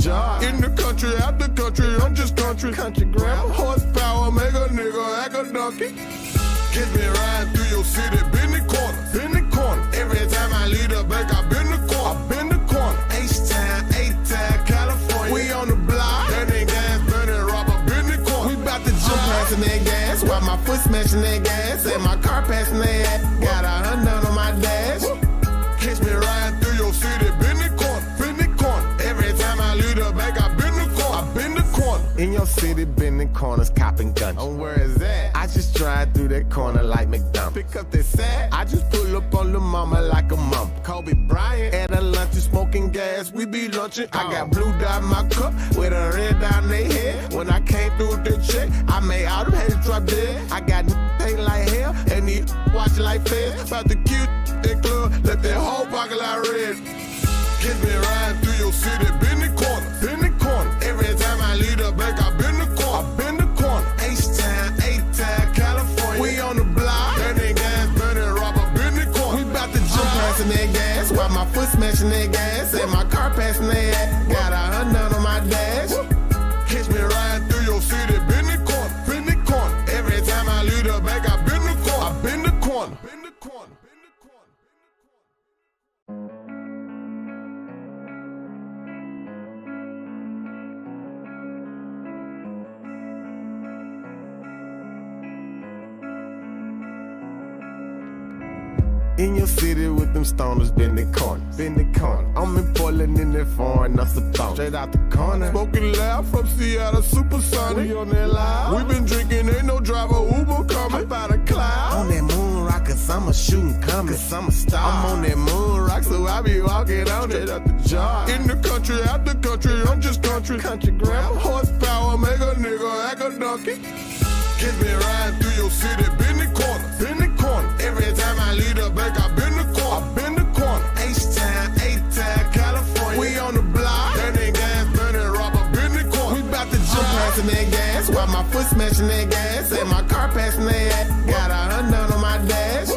job. In the country, out the country, I'm just country grammar. Horsepower, make a nigga act a donkey. Catch me riding through your city, bend the corner. Every time I leave the bank, I bend the corner. H-Town, California. We on the block, burning gas, burning rubber, bend the corner. We bout to jump passing that gas, while my foot smashing that gas, and my car passing that. Got 100 on my dash. Catch me riding through your city, bend the corner. Every time I leave the bank, I bend the corner. In your city, bending corners, copping guns. Oh, where is that? I just drive through that corner like McDonald's. Pick up that sack. I just pull up on the mama like a mom. Kobe Bryant at a lunch, smoking gas. We be lunching. I got blue dot in my cup with a red down their head. When I came through the check, I made all them heads drop dead. I got paint like hell and these watch like feds. About to cute that club, let that whole pocket like red. Catch me riding through your city, bend the corner. Every time I leave the bank, I bend the corner. H-Town, California. We on the block, burning gas, burning rubber, bend the corner. We bout to jump passing that gas, while my foot smashing that gas, and my car passing that. Got 100 on my dash. Catch me riding through your city, bend the corner. Every time I leave the bank, I bend the corner. In your city with them stoners, bend the corner. I'm in Portland in that foreign, that's a thong. Straight out the corner. Smoking loud from Seattle, supersonic. We on that loud. We been drinking, ain't no driver, Uber coming. Up out a cloud. On that moon rock, cause I'm a shooting comet. Cause I'm a star. I'm on that moon rock, so I be walking on it. Straight out the job. In the country, out the country, I'm just country grammar. Horsepower, make a nigga act a donkey. Catch me riding through your city, bend the corner. Every time I leave the bank, I bend the corner. H-Town, California. We on the block, burning gas, burning rubber, bend the corner. We bout to jump passing that gas, while my foot smashing that gas, and my car passing that. Got 100 on my dash.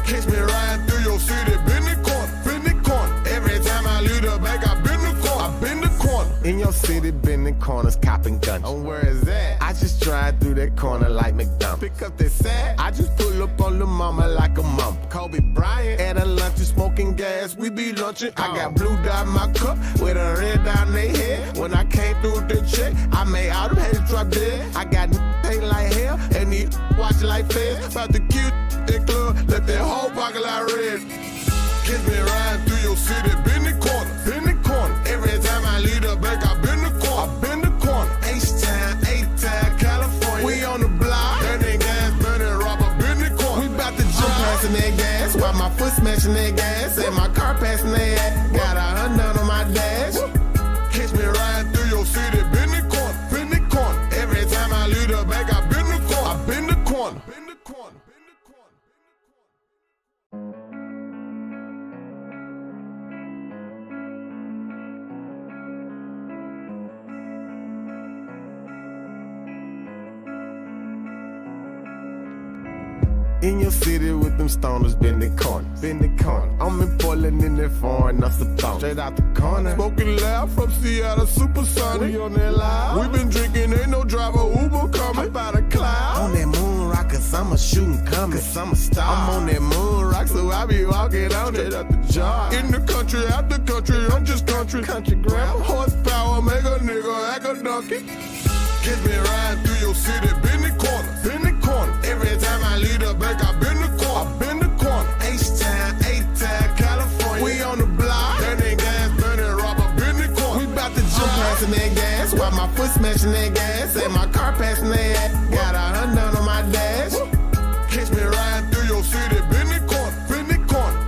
Catch me riding through your city, bend the corner. Every time I leave the bank, I bend the corner. In your city, bending corners, copping guns. Oh, where is that? I just drive through that corner like McDonald's. Pick up that sack. I just pull up on the mama like a mom. Kobe Bryant at a lunch, smoking gas. We be lunching. I got blue dot in my cup with a red down their head. When I came through the check, I made all them heads drop dead. I got paint like hell and these watch like feds. About to cute that club, let that whole pocket like red. Catch me riding through your city, bend the corner. Every time I leave the bank, I bend the corner. H-Town, California. We on the block, burning gas, burning rubber, bend the corner. We bout to jump passing that gas, while my foot smashing that gas, and my car passing that. Got 100 on my dash. Catch me riding through your city, bend the corner. Every time I leave the bank, I bend the corner. In your city with them stoners, bend the corner. I'm in Portland in that foreign, that's a thong. Straight out the corner. Smoking loud from Seattle, supersonic. We on that loud. We been drinking, ain't no driver, Uber coming. Up out a cloud. On that moon rock, cause I'm a shooting comet. Cause I'm a star. I'm on that moon rock, so I be walking on it. Straight out the job. In the country, out the country, I'm just country grammar. Horsepower, make a nigga act a donkey. Catch me riding through your city, bend the corner. Every time I leave the bank, I bend the corner. H-Town, California. We on the block, burning gas, burning rubber, bend the corner. We bout to jump passing that gas, while my foot smashing that gas, and my car passing that. Got 100 on my dash. Catch me riding through your city, bend the corner.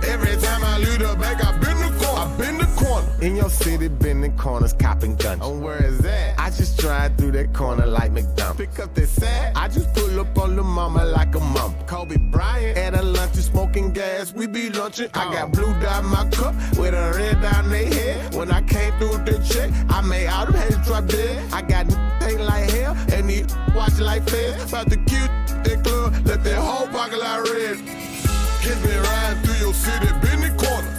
Every time I leave the bank, I bend the corner. In your city, bending corners, copping guns. Oh, where is that? I just drive through that corner like McDonald's. Pick up that sack. I just pull up on the mama like a mom. Kobe Bryant at a lunch, smoking gas. We be lunching. I got blue dot in my cup with a red down their head. When I came through the check, I made all them heads drop dead. I got paint like hell and these watch like feds. About to cute that club, let that whole pocket like red. Catch me riding through your city, bend the corner.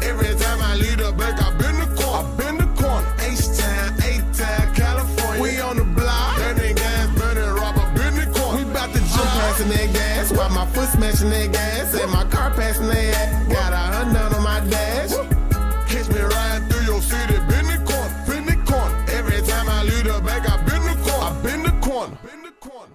Every time I leave the bank, I bend the corner. H while my foot smashing that gas, and my car passing that. Got 100 on my dash. Catch me riding through your city, bend the corner, bend the corner. Every time I leave the back, I bend the corner, I bend the corner, bend the corner.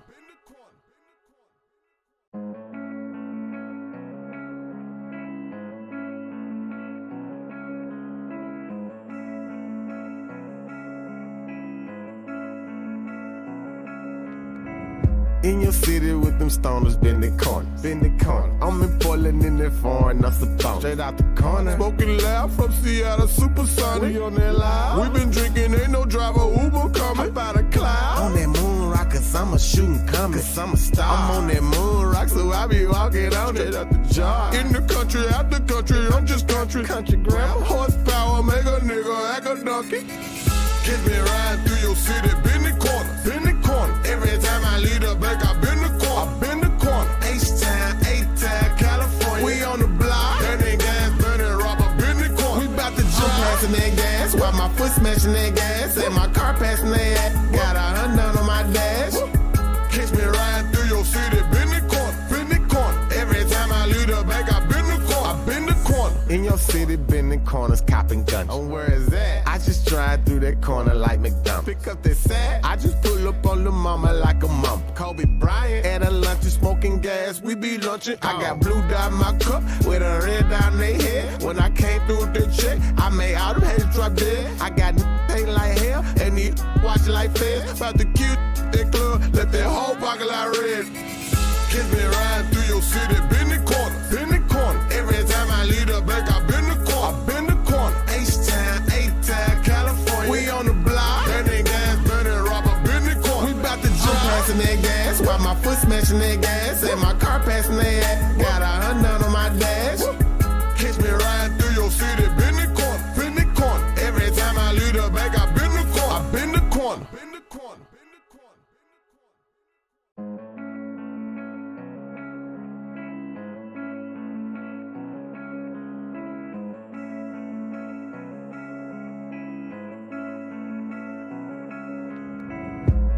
In your city with them stoners, bend the corner, bend the corner. I'm in Portland in that foreign, that's a thong. Straight out the corner. Smoking loud from Seattle, super Sundry. We on that loud. We been drinking, ain't no driver, Uber coming. Up out of cloud. On that moon rock, cause I'm a shooting coming. Cause I'm a star. I'm on that moon rock, so I be walking on it. Straight out the jar. In the country, out the country, I'm just country. Country grandma. Horsepower, make a nigga act a donkey. Catch me riding through your city, bend the corner, bend the corner. Every time I leave the back, I bend the corner, I bend the corner. H-Town, A-Town, California. We on the block, burning gas, burning rubber, bend the corner. We bout to jump passing that gas, while my foot smashing that gas, and my car passing that. Got 100 on my dash. Catch me riding through your city, bend the corner, bend the corner. Every time I leave the back, I bend the corner, I bend the corner. In your city, bending corners, copping guns. Oh, where is that? I just drive through that corner like McDonald's. Pick up that sack. I just pull up on the mama like a mom. Kobe Bryant at a lunch smoking gas. We be lunching. I got blue dot in my cup with a red dot in their head. When I came through with the check, I made all them heads drop dead. I got hate like hell and these watch like feds. About to cute that club, let that whole pocket like red. Kids been riding through your city, bend the corner, bend the corner. Every time I leave the back, I bend the corner, I bend the corner. H-Town, A-Town, California. We on the block, burning gas, burning rubber, bend the corner. We bout to jump passing that gas, while my foot smashing that gas, and my car passing that. Got 100 on my dash. Catch me riding through your city, bend the corner, bend the corner. Every time I leave the back, I bend the corner, I bend the corner, bend the corner.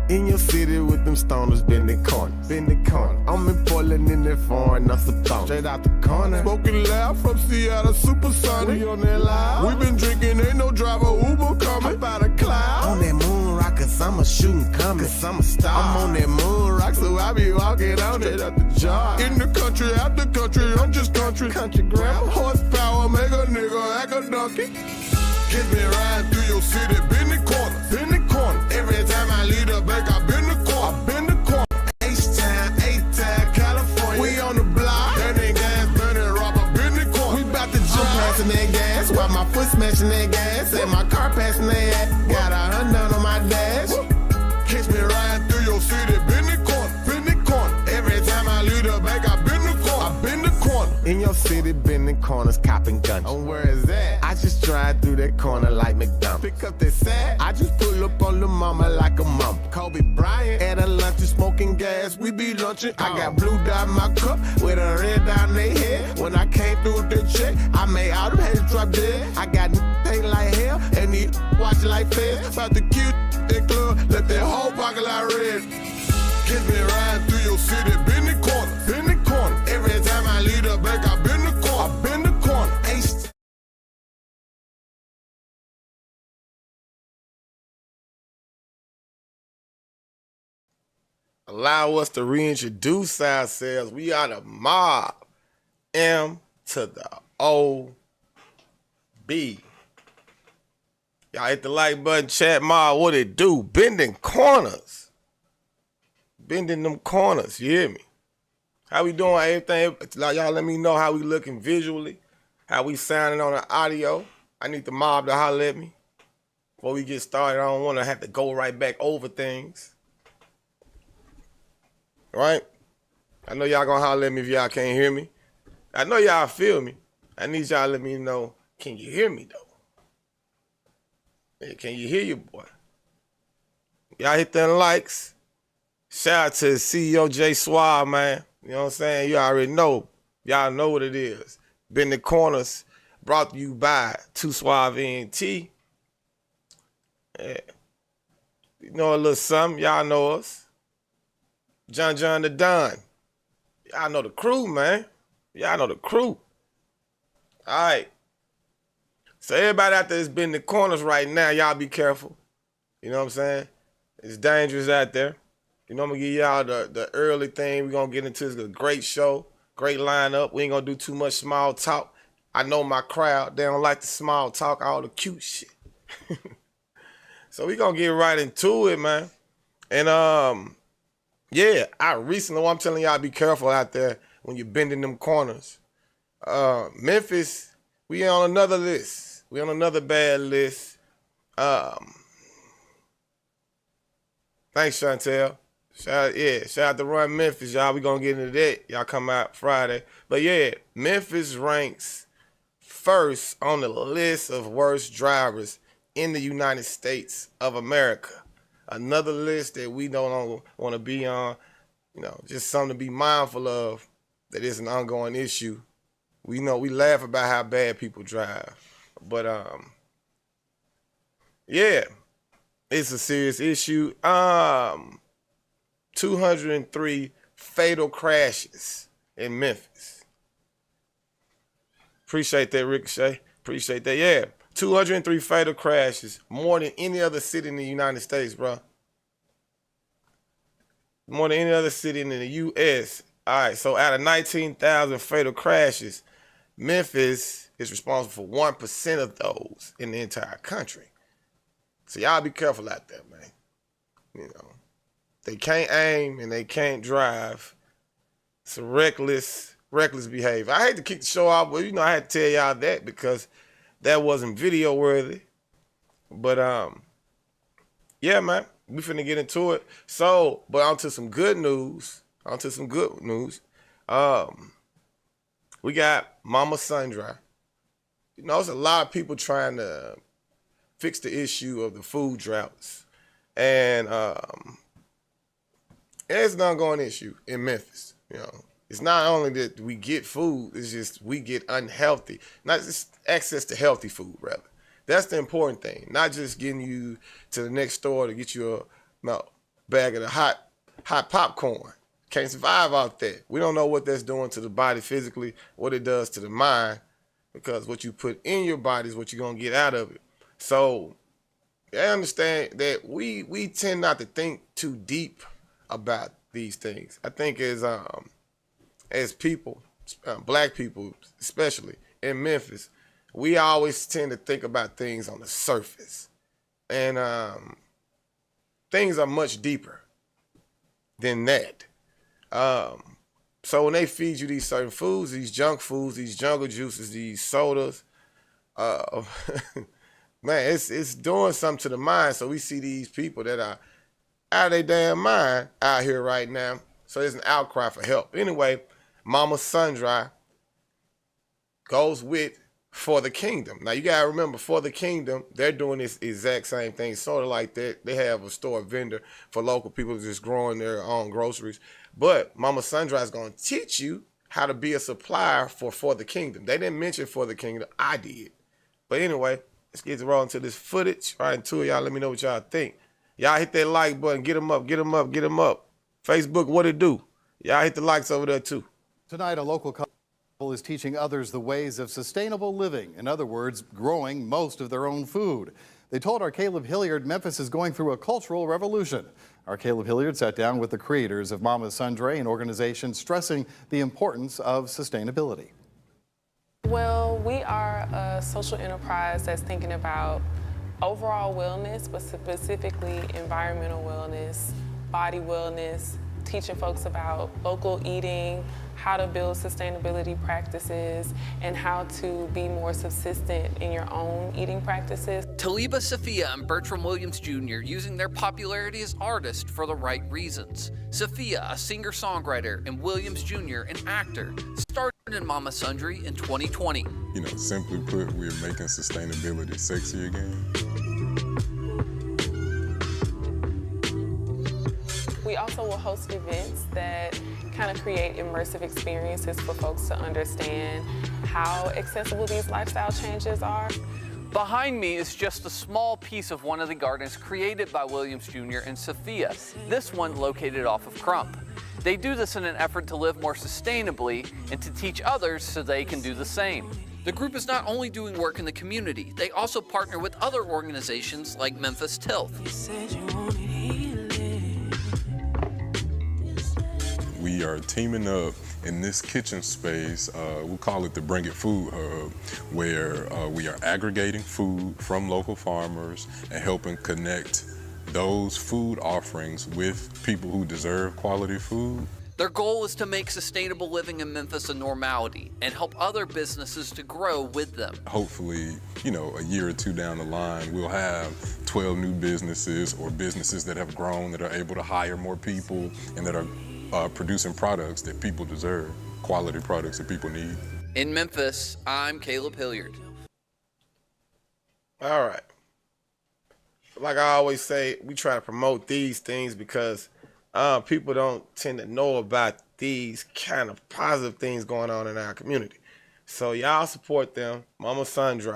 In your city with them stoners, bend the corner, bend the corner. I'm in Portland in that foreign, that's a thong. Straight out the corner. Smoking loud from Seattle, super Sundry. We on that loud. We been drinking, ain't no driver, Uber coming. Up out of cloud. On that moon rock, cause I'm a shooting coming. Cause I'm a star. I'm on that moon rock, so I be walking on it. Straight out the jar. In the country, out the country, I'm just country. Country grandma. Horsepower, make a nigga act a donkey. Kids been riding through your city, bend the corner, bend the corner. Every time I leave the back, I bend the corner, I bend the corner. H-Town, A-Town, California. We on the block, burning gas, burning rubber, bend the corner. We bout to jump passing that gas, while my foot smashing that gas, and my car passing that. Got 100 on my dash. Catch me riding through your city, bend the corner, bend the corner. Every time I leave the back, I bend the corner, I bend the corner. In your city, bending corners, copping guns. Oh, where is that? I just drive through that corner like McDonald's. Pick up that sack. I just pull up on the mama like a mom. Kobe Bryant at a lunch smoking gas. We be lunching. I got blue dot in my cup with a red dot in their head. When I came through with the check, I made all them heads drop dead. I got hate like hell and these watch like feds. About to cute that club, let that whole pocket like red. Kids been riding through your city, bend the corner, bend the corner. Every time I leave the back, I bend the corner, I bend the corner. Allow us to reintroduce ourselves. We are the mob. M to the O B. Y'all hit the like button, chat mob, what it do? Bending corners. Bending them corners, you hear me? How we doing everything? Y'all let me know how we looking visually, how we sounding on the audio. I need the mob to holler at me. Before we get started, I don't want to have to go right back over things. Right? I know y'all gonna holler at me if y'all can't hear me. I know y'all feel me. I need y'all to let me know, can you hear me though? Yeah, can you hear you, boy? Y'all hit them likes. Shout out to CEO J Suave, man. You know what I'm saying? You already know. Y'all know what it is. Been the Corners, brought to you by 2 Suave ENT. Yeah. You know a little something. Y'all know us. John the Don. Y'all know the crew, man. Y'all know the crew. All right. So everybody out there that's been in the corners right now, y'all be careful. You know what I'm saying? It's dangerous out there. You know, I'm going to give y'all the early thing. We're going to get into this. A great show, great lineup. We ain't going to do too much small talk. I know my crowd, they don't like the small talk, all the cute shit. So we going to get right into it, man. And, yeah, I'm telling y'all, be careful out there when you're bending them corners. Memphis, we on another list. We on another bad list. Thanks, Chantel. Shout out to Run Memphis, y'all. We gonna get into that. Y'all come out Friday. But yeah, Memphis ranks first on the list of worst drivers in the United States of America. Another list that we don't want to be on. You know, just something to be mindful of, that is an ongoing issue. We know we laugh about how bad people drive. But yeah, it's a serious issue. 203 fatal crashes in Memphis. Appreciate that, Ricochet. Appreciate that. Yeah, 203 fatal crashes, more than any other city in the United States, bro. More than any other city in the U.S. All right, so out of 19,000 fatal crashes, Memphis is responsible for 1% of those in the entire country. So y'all be careful out there, man. You know, they can't aim and they can't drive. It's a reckless behavior. I hate to kick the show off, but you know I had to tell y'all that because that wasn't video worthy. But yeah, man, we finna get into it. So, but on to some good news. We got Mama Sundry. You know, there's a lot of people trying to fix the issue of the food droughts. And it's an ongoing issue in Memphis. You know, it's not only that we get food, it's just we get unhealthy. Not just access to healthy food, rather. That's the important thing. Not just getting you to the next store to get you a bag of the hot popcorn. Can't survive out there. We don't know what that's doing to the body physically, what it does to the mind, because what you put in your body is what you're going to get out of it. So I understand that we tend not to think too deep about these things. I think as people, black people especially in Memphis, we always tend to think about things on the surface. And things are much deeper than that. So when they feed you these certain foods, these junk foods, these jungle juices, these sodas, man, it's doing something to the mind. So we see these people that are out of their damn mind out here right now. So there's an outcry for help. Anyway, Mama Sundry goes with For the Kingdom. Now you gotta remember, For the Kingdom, they're doing this exact same thing, sort of like that. They have a store vendor for local people just growing their own groceries. But Mama Sundry is gonna teach you how to be a supplier for the Kingdom. They didn't mention For the Kingdom. I did. But anyway, let's get rolling to this footage. Right into it, y'all. Let me know what y'all think. Y'all hit that like button. Get them up. Facebook, what it do? Y'all hit the likes over there too. Tonight, a local couple is teaching others the ways of sustainable living. In other words, growing most of their own food. They told our Caleb Hilliard Memphis is going through a cultural revolution. Our Caleb Hilliard sat down with the creators of Mama Sundry, an organization stressing the importance of sustainability. Well, we are a social enterprise that's thinking about overall wellness, but specifically environmental wellness, body wellness, teaching folks about local eating, how to build sustainability practices, and how to be more subsistent in your own eating practices. Taliba Sophia and Bertram Williams Jr. using their popularity as artists for the right reasons. Sophia, a singer-songwriter, and Williams Jr., an actor, started in Mama Sundry in 2020. You know, simply put, we're making sustainability sexy again. We also will host events that kind of create immersive experiences for folks to understand how accessible these lifestyle changes are. Behind me is just a small piece of one of the gardens created by Williams Jr. and Sophia, this one located off of Crump. They do this in an effort to live more sustainably and to teach others so they can do the same. The group is not only doing work in the community, they also partner with other organizations like Memphis Tilth. We are teaming up in this kitchen space. We call it the Bring It Food Hub, where we are aggregating food from local farmers and helping connect those food offerings with people who deserve quality food. Their goal is to make sustainable living in Memphis a normality and help other businesses to grow with them. Hopefully, a year or two down the line, we'll have 12 new businesses or businesses that have grown, that are able to hire more people and that are producing products that people deserve, quality products that people need. In Memphis, I'm Caleb Hilliard. All right. Like I always say, we try to promote these things because people don't tend to know about these kind of positive things going on in our community. So y'all support them. Mama Sundry.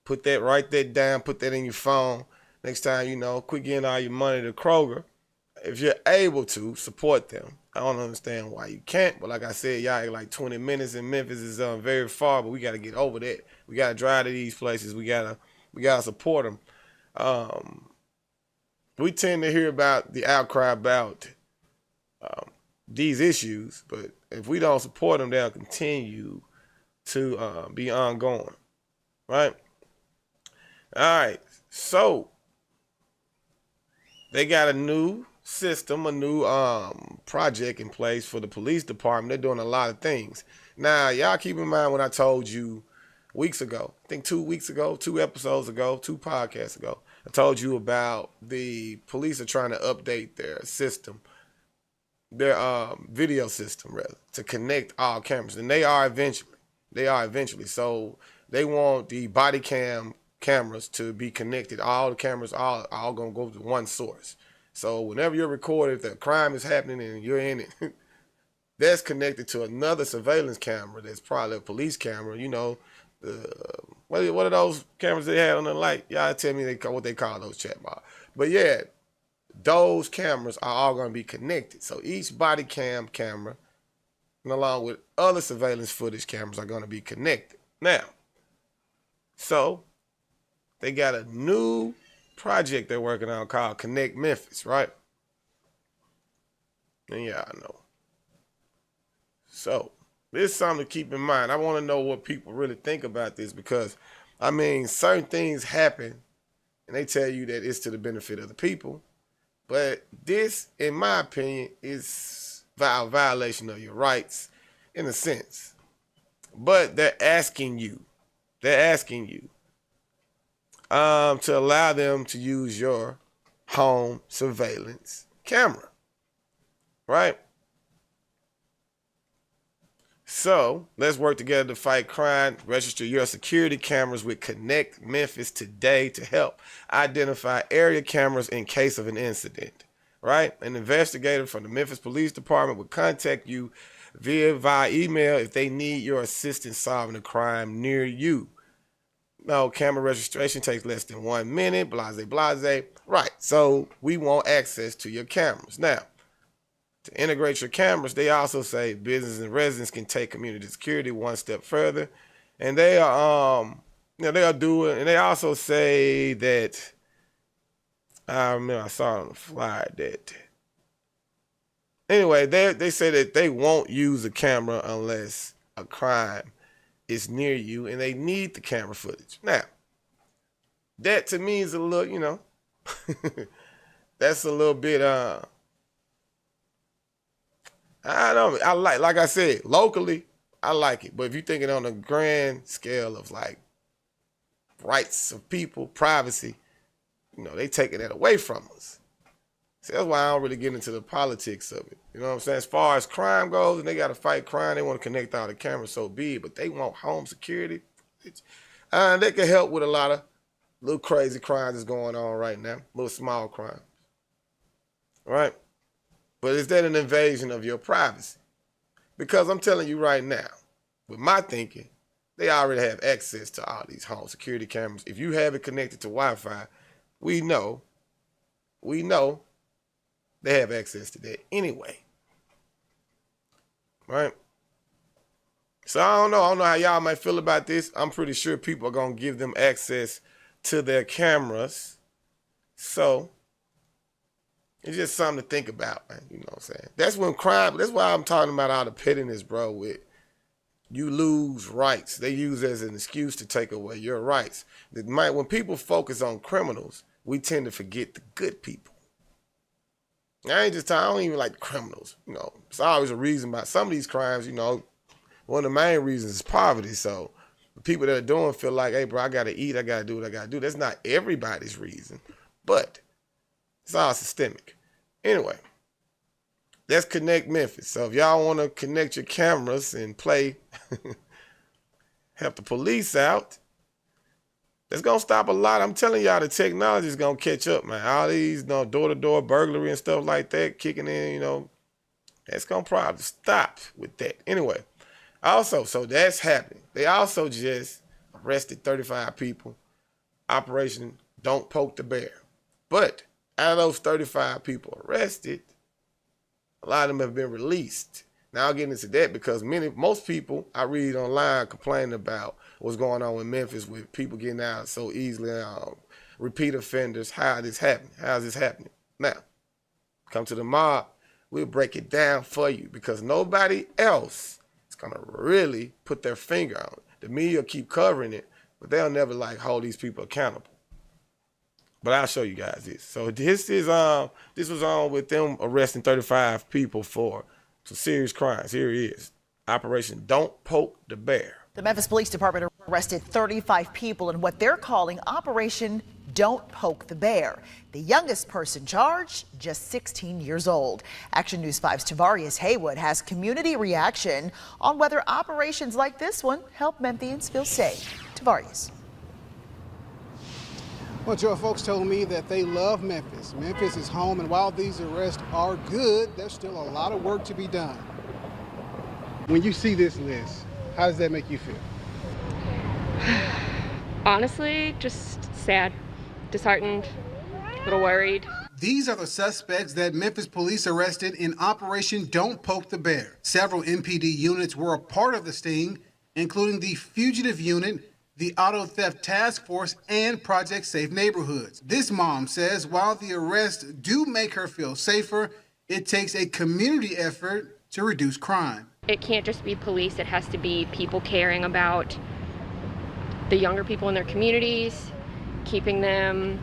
Put that, write that down, put that in your phone. Next time, quit getting all your money to Kroger. If you're able to, support them. I don't understand why you can't, but like I said, y'all like 20 minutes in Memphis is very far, but we got to get over that. We got to drive to these places. We gotta support them. We tend to hear about the outcry about these issues, but if we don't support them, they'll continue to be ongoing, right? All right, so they got a new system, a new project in place for the police department. They're doing a lot of things. Now, y'all keep in mind what I told you weeks ago, I think 2 weeks ago, 2 episodes ago, 2 podcasts ago. I told you about the police are trying to update their system, their video system rather, to connect all cameras. And they are eventually. So they want the body cameras to be connected. All the cameras all gonna go to one source. So whenever you're recorded, if the crime is happening and you're in it, that's connected to another surveillance camera that's probably a police camera, what are those cameras they had on the light? Y'all tell me what they call those, chat bar. But yeah, those cameras are all going to be connected. So each body camera, and along with other surveillance footage cameras, are going to be connected. Now, so they got a new project they're working on called Connect Memphis, right? And yeah, I know. So this is something to keep in mind. I want to know what people really think about this because, certain things happen and they tell you that it's to the benefit of the people. But this, in my opinion, is a violation of your rights in a sense. But they're asking you to allow them to use your home surveillance camera, right? So let's work together to fight crime. Register your security cameras with Connect Memphis today to help identify area cameras in case of an incident, right? An investigator from the Memphis Police Department will contact you via email if they need your assistance solving a crime near you. No, camera registration takes less than 1 minute, blase, blase. Right, so we want access to your cameras. Now, to integrate your cameras, they also say businesses and residents can take community security one step further. And they are, they'll do it. And they also say that, I remember I saw on the flyer that, anyway, they say that they won't use a camera unless a crime is near you and they need the camera footage. Now, that to me is a little, that's a little bit, I don't, like I said, locally, I like it. But if you're thinking on a grand scale of like rights of people, privacy, they taking that away from us. See, that's why I don't really get into the politics of it. You know what I'm saying? As far as crime goes, and they got to fight crime, they want to connect all the cameras so big, but they want home security. They can help with a lot of little crazy crimes that's going on right now, little small crimes. Right? But is that an invasion of your privacy? Because I'm telling you right now, with my thinking, they already have access to all these home security cameras. If you have it connected to Wi-Fi, we know they have access to that anyway. Right? So I don't know how y'all might feel about this. I'm pretty sure people are going to give them access to their cameras. So it's just something to think about, man. You know what I'm saying? That's when crime, that's why I'm talking about all the pettiness, bro, with you lose rights. They use it as an excuse to take away your rights. When people focus on criminals, we tend to forget the good people. I don't even like the criminals. You know, it's always a reason about some of these crimes. You know, one of the main reasons is poverty. So the people that are doing feel like, hey, bro, I got to eat. I got to do what I got to do. That's not everybody's reason, but it's all systemic. Anyway, let's connect Memphis. So if y'all want to connect your cameras and play, help the police out, that's going to stop a lot. I'm telling y'all, the technology is going to catch up, man. All these, door-to-door burglary and stuff like that kicking in, that's going to probably stop with that. Anyway, also, so that's happening. They also just arrested 35 people. Operation Don't Poke the Bear. But out of those 35 people arrested, a lot of them have been released. Now I'll get into that because most people I read online complaining about what's going on in Memphis with people getting out so easily, repeat offenders. How is this happening? Now, come to the mob. We'll break it down for you because nobody else is going to really put their finger on it. The media will keep covering it, but they'll never hold these people accountable. But I'll show you guys this. So this was on with them arresting 35 people for some serious crimes. Here it is. Operation Don't Poke the Bear. The Memphis Police Department arrested 35 people in what they're calling Operation Don't Poke the Bear. The youngest person charged, just 16 years old. Action News 5's Tavarius Haywood has community reaction on whether operations like this one help Memphians feel safe. Tavarius. Well, Joe, folks told me that they love Memphis. Memphis is home, and while these arrests are good, there's still a lot of work to be done. When you see this list, how does that make you feel? Honestly, just sad, disheartened, a little worried. These are the suspects that Memphis police arrested in Operation Don't Poke the Bear. Several MPD units were a part of the sting, including the Fugitive Unit, the Auto Theft Task Force, and Project Safe Neighborhoods. This mom says while the arrests do make her feel safer, it takes a community effort to reduce crime. It can't just be police, it has to be people caring about the younger people in their communities, keeping them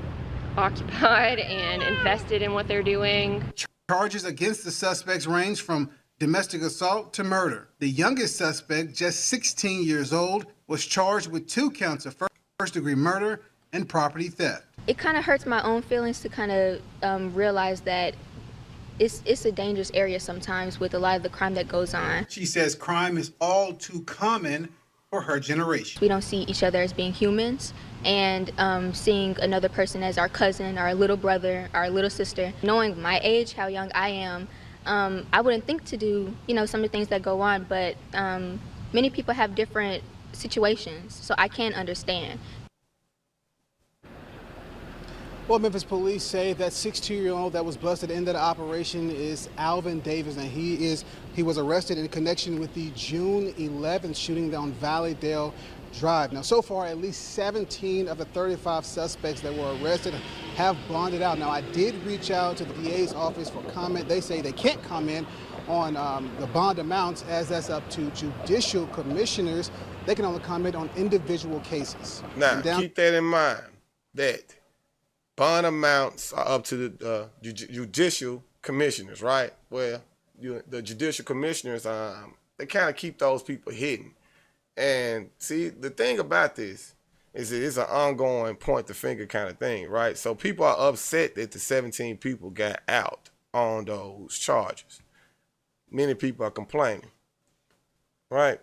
occupied and invested in what they're doing. Charges against the suspects range from domestic assault to murder. The youngest suspect, just 16 years old, was charged with 2 counts of first-degree murder and property theft. It kind of hurts my own feelings to kind of realize that it's a dangerous area sometimes with a lot of the crime that goes on. She says crime is all too common for her generation. We don't see each other as being humans, and seeing another person as our cousin, our little brother, our little sister. Knowing my age, how young I am, I wouldn't think to do, some of the things that go on, but many people have different situations, so I can understand. Well, Memphis police say that 62-year-old that was busted in that operation is Alvin Davis, and he was arrested in connection with the June 11th shooting down Valleydale Drive. Now, so far, at least 17 of the 35 suspects that were arrested have bonded out. Now, I did reach out to the DA's office for comment. They say they can't comment on the bond amounts, as that's up to judicial commissioners. They can only comment on individual cases. Now, keep that in mind, that bond amounts are up to the judicial commissioners, right? Well, the judicial commissioners, they kind of keep those people hidden. And see, the thing about this is it's an ongoing point the finger kind of thing, right? So people are upset that the 17 people got out on those charges. Many people are complaining, right?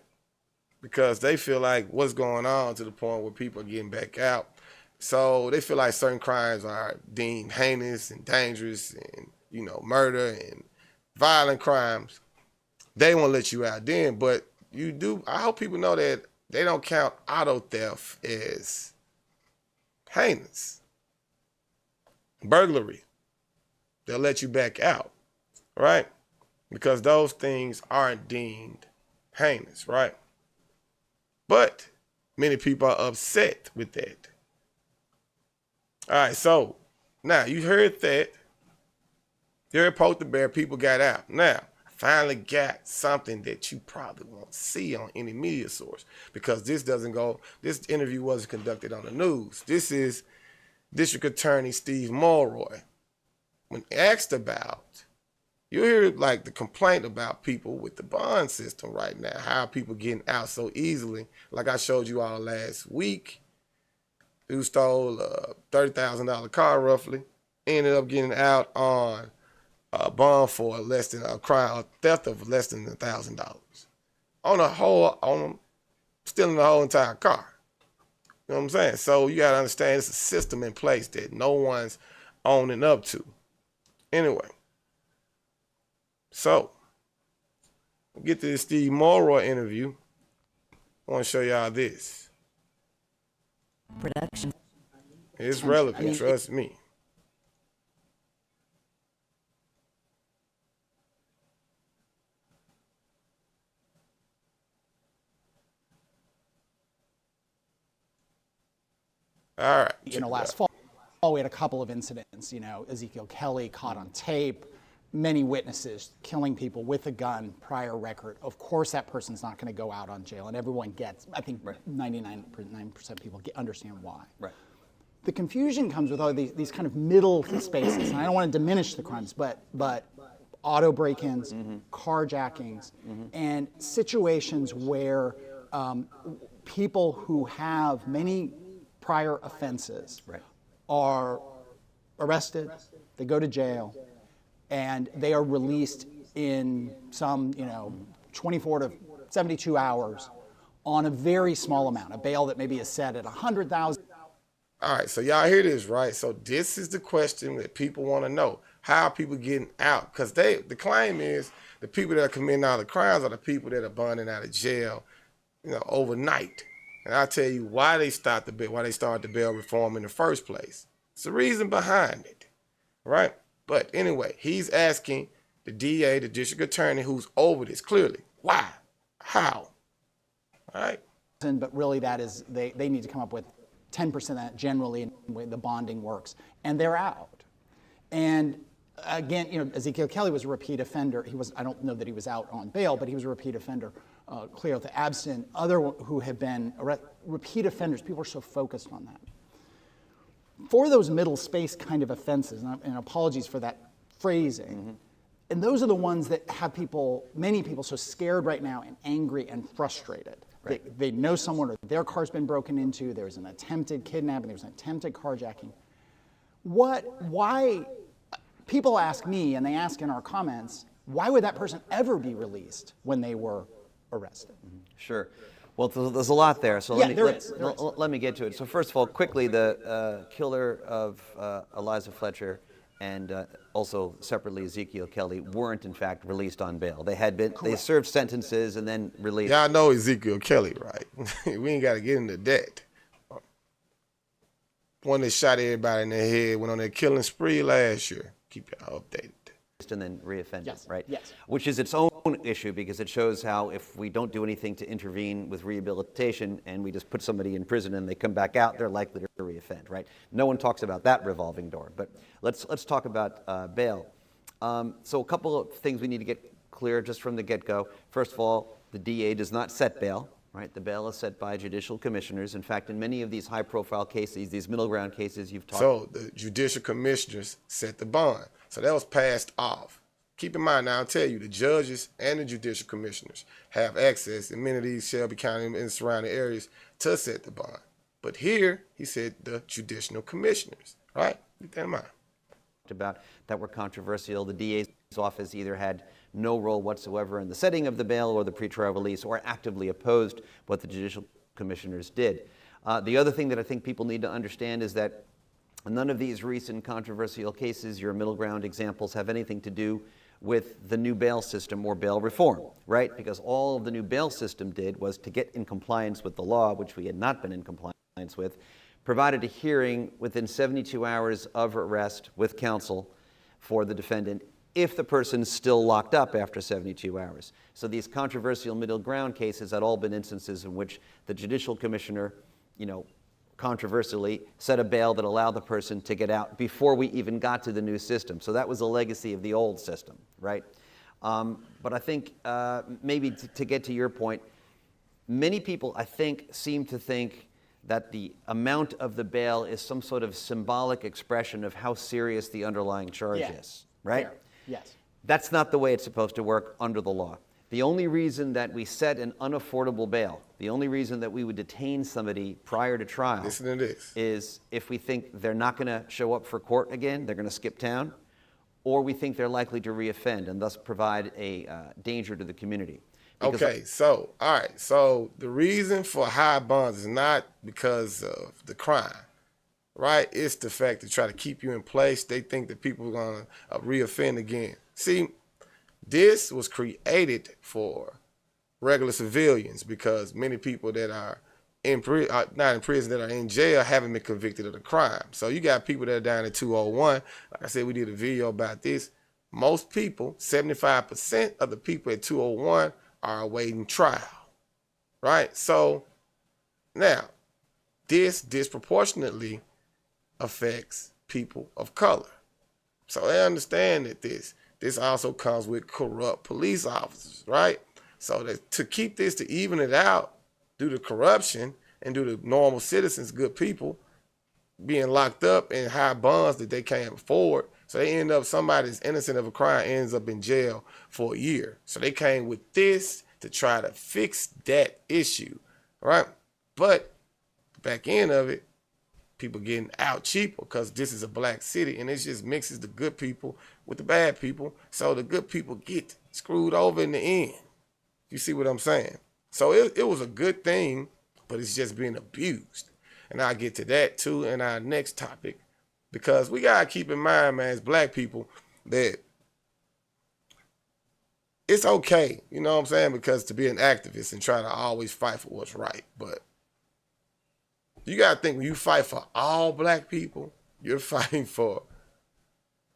Because they feel like what's going on to the point where people are getting back out. So they feel like certain crimes are deemed heinous and dangerous and, murder and violent crimes. They won't let you out then, but I hope people know that they don't count auto theft as heinous. Burglary, they'll let you back out, right? Because those things aren't deemed heinous, right? But many people are upset with that. All right, so now you heard that. You heard Poke the Bear, people got out. Now, I finally got something that you probably won't see on any media source because this interview wasn't conducted on the news. This is District Attorney Steve Mulroy. When asked about, you hear like the complaint about people with the bond system right now, how people getting out so easily. Like I showed you all last week, who stole a $30,000 car roughly, ended up getting out on a bond for theft of less than $1,000 on stealing the whole entire car. You know what I'm saying? So you gotta understand it's a system in place that no one's owning up to. Anyway, so we'll get to this Steve Mulroy interview. I want to show y'all this. Production. It's relevant, trust me. All right. Last fall we had a couple of incidents, Ezekiel Kelly caught on tape, many witnesses killing people with a gun, prior record. Of course that person's not going to go out on jail, and everyone gets, I think 99% of people understand why. Right. The confusion comes with all these kind of middle spaces, and I don't want to diminish the crimes, but auto break-ins, carjackings, and situations where people who have many prior offenses are arrested, they go to jail, and they are released in some 24 to 72 hours on a very small amount, a bail that maybe is set at $100,000. All right, so y'all hear this, right? So this is the question that people want to know. How are people getting out? Because the claim is the people that are committing all the crimes are the people that are bonding out of jail, overnight. And I'll tell you why they started the bail reform in the first place. It's the reason behind it, right? But anyway, he's asking the DA, the district attorney, who's over this clearly, why, how, all right? But really that is, they need to come up with 10% of that generally in the way the bonding works, and they're out. And again, Ezekiel Kelly was a repeat offender. I don't know that he was out on bail, but he was a repeat offender. Cleo Abstin, other who have been repeat offenders, people are so focused on that. For those middle space kind of offenses, and apologies for that phrasing, and those are the ones that have many people so scared right now and angry and frustrated. Right. They know someone or their car's been broken into, there's an attempted kidnapping, there's an attempted carjacking. Why, people ask me, and they ask in our comments, why would that person ever be released when they were arrested? Sure. Well, there's a lot there, so let me get to it. So first of all, quickly, the killer of Eliza Fletcher and also separately Ezekiel Kelly weren't in fact released on bail. They served sentences and then released. Y'all know Ezekiel Kelly, right? We ain't got to get into that. One that shot everybody in the head, went on that killing spree last year. Keep y'all updated. And then reoffended, right? Yes. Which is its own issue because it shows how if we don't do anything to intervene with rehabilitation and we just put somebody in prison and they come back out, they're likely to reoffend, right? No one talks about that revolving door. But let's talk about bail. So a couple of things we need to get clear just from the get-go. First of all, the DA does not set bail, right? The bail is set by judicial commissioners. In fact, in many of these high-profile cases, these middle ground cases you've talked about. So the judicial commissioners set the bond. So that was passed off. Keep in mind now, I'll tell you, the judges and the judicial commissioners have access in many of these Shelby County and surrounding areas to set the bond. But here, he said the judicial commissioners, right? Keep that in mind. About that were controversial. The DA's office either had no role whatsoever in the setting of the bail or the pretrial release or actively opposed what the judicial commissioners did. The other thing that I think people need to understand is that none of these recent controversial cases, your middle ground examples, have anything to do with the new bail system or bail reform, right? Because all the new bail system did was to get in compliance with the law, which we had not been in compliance with, provided a hearing within 72 hours of arrest with counsel for the defendant if the person's still locked up after 72 hours. So these controversial middle ground cases had all been instances in which the judicial commissioner, controversially set a bail that allowed the person to get out before we even got to the new system. So that was a legacy of the old system, right? But I think maybe to get to your point, many people, I think, seem to think that the amount of the bail is some sort of symbolic expression of how serious the underlying charge is, right? Fair. Yes. That's not the way it's supposed to work under the law. The only reason that we set an unaffordable bail, the only reason that we would detain somebody prior to trial is if we think they're not going to show up for court again, they're going to skip town, or we think they're likely to reoffend and thus provide a danger to the community. Okay, so, all right. So the reason for high bonds is not because of the crime, right? It's the fact to try to keep you in place. They think that people are going to reoffend again. See, this was created for regular civilians because many people that are not in prison, that are in jail, haven't been convicted of the crime. So you got people that are down at 201. Like I said, we did a video about this. Most people, 75% of the people at 201 are awaiting trial, right? So now, this disproportionately affects people of color. So they understand that this also comes with corrupt police officers, right? So that to keep this, to even it out, due to corruption and due to normal citizens, good people, being locked up in high bonds that they can't afford. So they end up, somebody that's innocent of a crime ends up in jail for a year. So they came with this to try to fix that issue, right? But the back end of it, people getting out cheaper because this is a black city and it just mixes the good people with the bad people. So the good people get screwed over in the end. You see what I'm saying? So it was a good thing, but it's just being abused. And I'll get to that too in our next topic, because we got to keep in mind, man, as black people, that it's okay, you know what I'm saying? Because to be an activist and try to always fight for what's right. But you got to think, when you fight for all black people, you're fighting for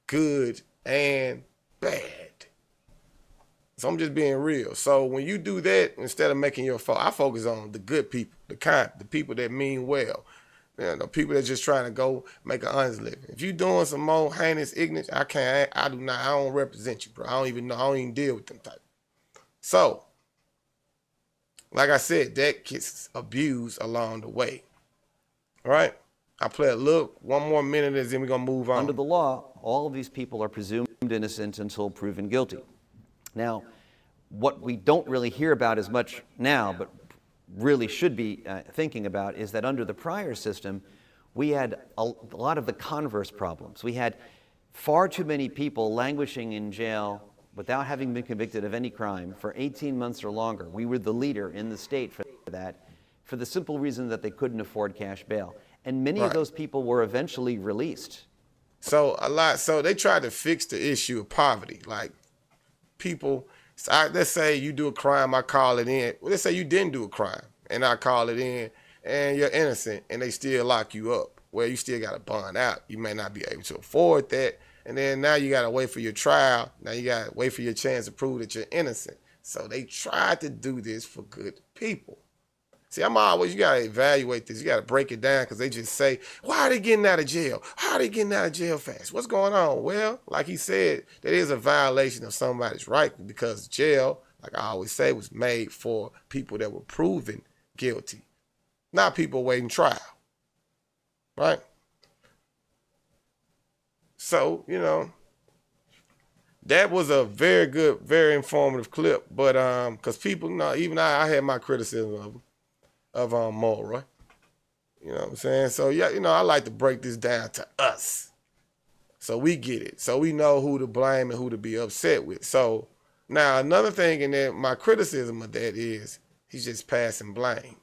good and bad. So I'm just being real. So when you do that, instead of making your fault, I focus on the good people, the kind, the people that mean well. The people that just trying to go make an honest living. If you doing some more heinous ignorance, I don't represent you, bro. I don't even deal with them type. So, like I said, that gets abused along the way. All right? I play a look, one more minute, and then we're going to move on. Under the law, all of these people are presumed innocent until proven guilty. Now, what we don't really hear about as much now, but really should be thinking about, is that under the prior system, we had a lot of the converse problems. We had far too many people languishing in jail without having been convicted of any crime for 18 months or longer. We were the leader in the state for that, for the simple reason that they couldn't afford cash bail. And many of those people were eventually released. So they tried to fix the issue of poverty. Like, people, let's say you do a crime, I call it in. Well, let's say you didn't do a crime and I call it in and you're innocent and they still lock you up. Well, you still got to bond out. You may not be able to afford that. And then now you got to wait for your trial. Now you got to wait for your chance to prove that you're innocent. So they tried to do this for good people. See, you got to evaluate this. You got to break it down, because they just say, why are they getting out of jail? How are they getting out of jail fast? What's going on? Well, like he said, that is a violation of somebody's right, because jail, like I always say, was made for people that were proven guilty, not people waiting trial, right? So, that was a very good, very informative clip, but because people, even I had my criticism of Mulroy. You know what I'm saying? So, yeah, I like to break this down to us, so we get it, so we know who to blame and who to be upset with. So, now another thing, and then my criticism of that is he's just passing blame.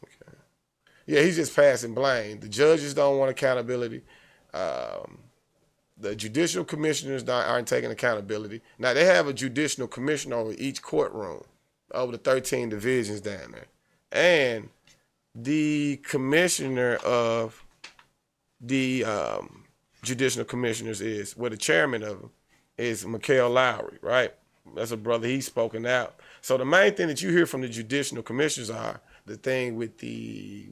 Okay. Yeah, he's just passing blame. The judges don't want accountability. The judicial commissioners aren't taking accountability. Now, they have a judicial commissioner over each courtroom, over the 13 divisions down there. And the commissioner of the judicial commissioners the chairman of them is Mikhail Lowry, right? That's a brother, he's spoken out. So the main thing that you hear from the judicial commissioners are the thing with the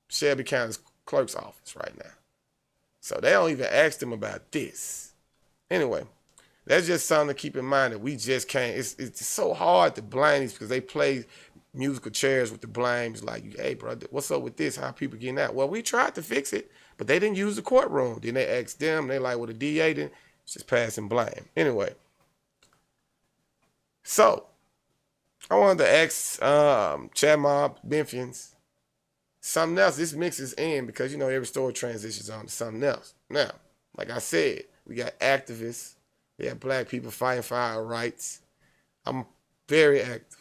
Shelby County clerk's office right now. So they don't even ask them about this. Anyway, that's just something to keep in mind that we just can't. It's so hard to blame these because they play musical chairs with the blames like, hey, brother, what's up with this? How are people getting out? Well, we tried to fix it, but they didn't use the courtroom. Then they asked them. They like, well, the DA didn't. It's just passing blame. Anyway, so I wanted to ask Chat Mob, Memphians, something else. This mixes in because, every story transitions on to something else. Now, like I said, we got activists. We have black people fighting for our rights. I'm very active.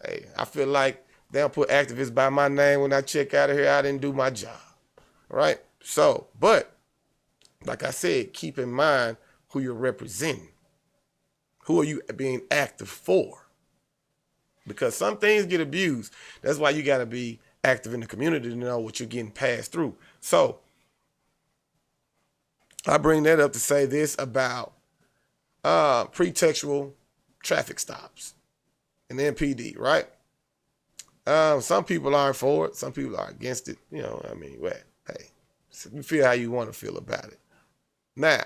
Hey, I feel like they don't put activists by my name when I check out of here. I didn't do my job. All right? So, but, like I said, keep in mind who you're representing. Who are you being active for? Because some things get abused. That's why you got to be active in the community to know what you're getting passed through. So I bring that up to say this about pretextual traffic stops and MPD, right? Some people are for it. Some people are against it. Hey, so you feel how you want to feel about it. Now,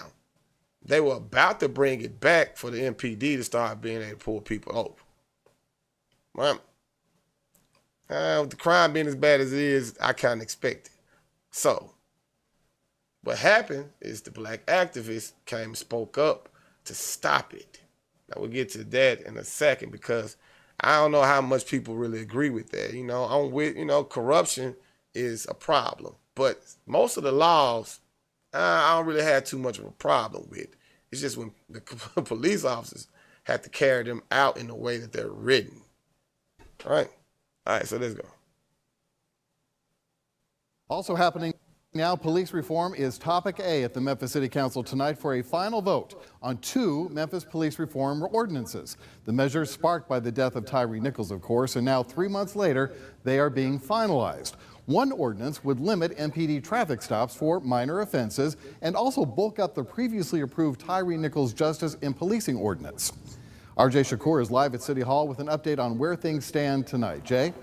they were about to bring it back for the MPD to start being able to pull people over. Right? With the crime being as bad as it is, I kind of expect it. So, what happened is the black activists came and spoke up to stop it. Now, we'll get to that in a second because I don't know how much people really agree with that. Corruption is a problem. But most of the laws, I don't really have too much of a problem with. It's just when the police officers have to carry them out in the way that they're written. All right, so let's go. Also happening now, police reform is topic A at the Memphis City Council tonight for a final vote on 2 Memphis police reform ordinances. The measures sparked by the death of Tyree Nichols, of course, and now 3 months later, they are being finalized. One ordinance would limit MPD traffic stops for minor offenses and also bulk up the previously approved Tyree Nichols Justice in Policing ordinance. RJ Shakur is live at City Hall with an update on where things stand tonight. Jay?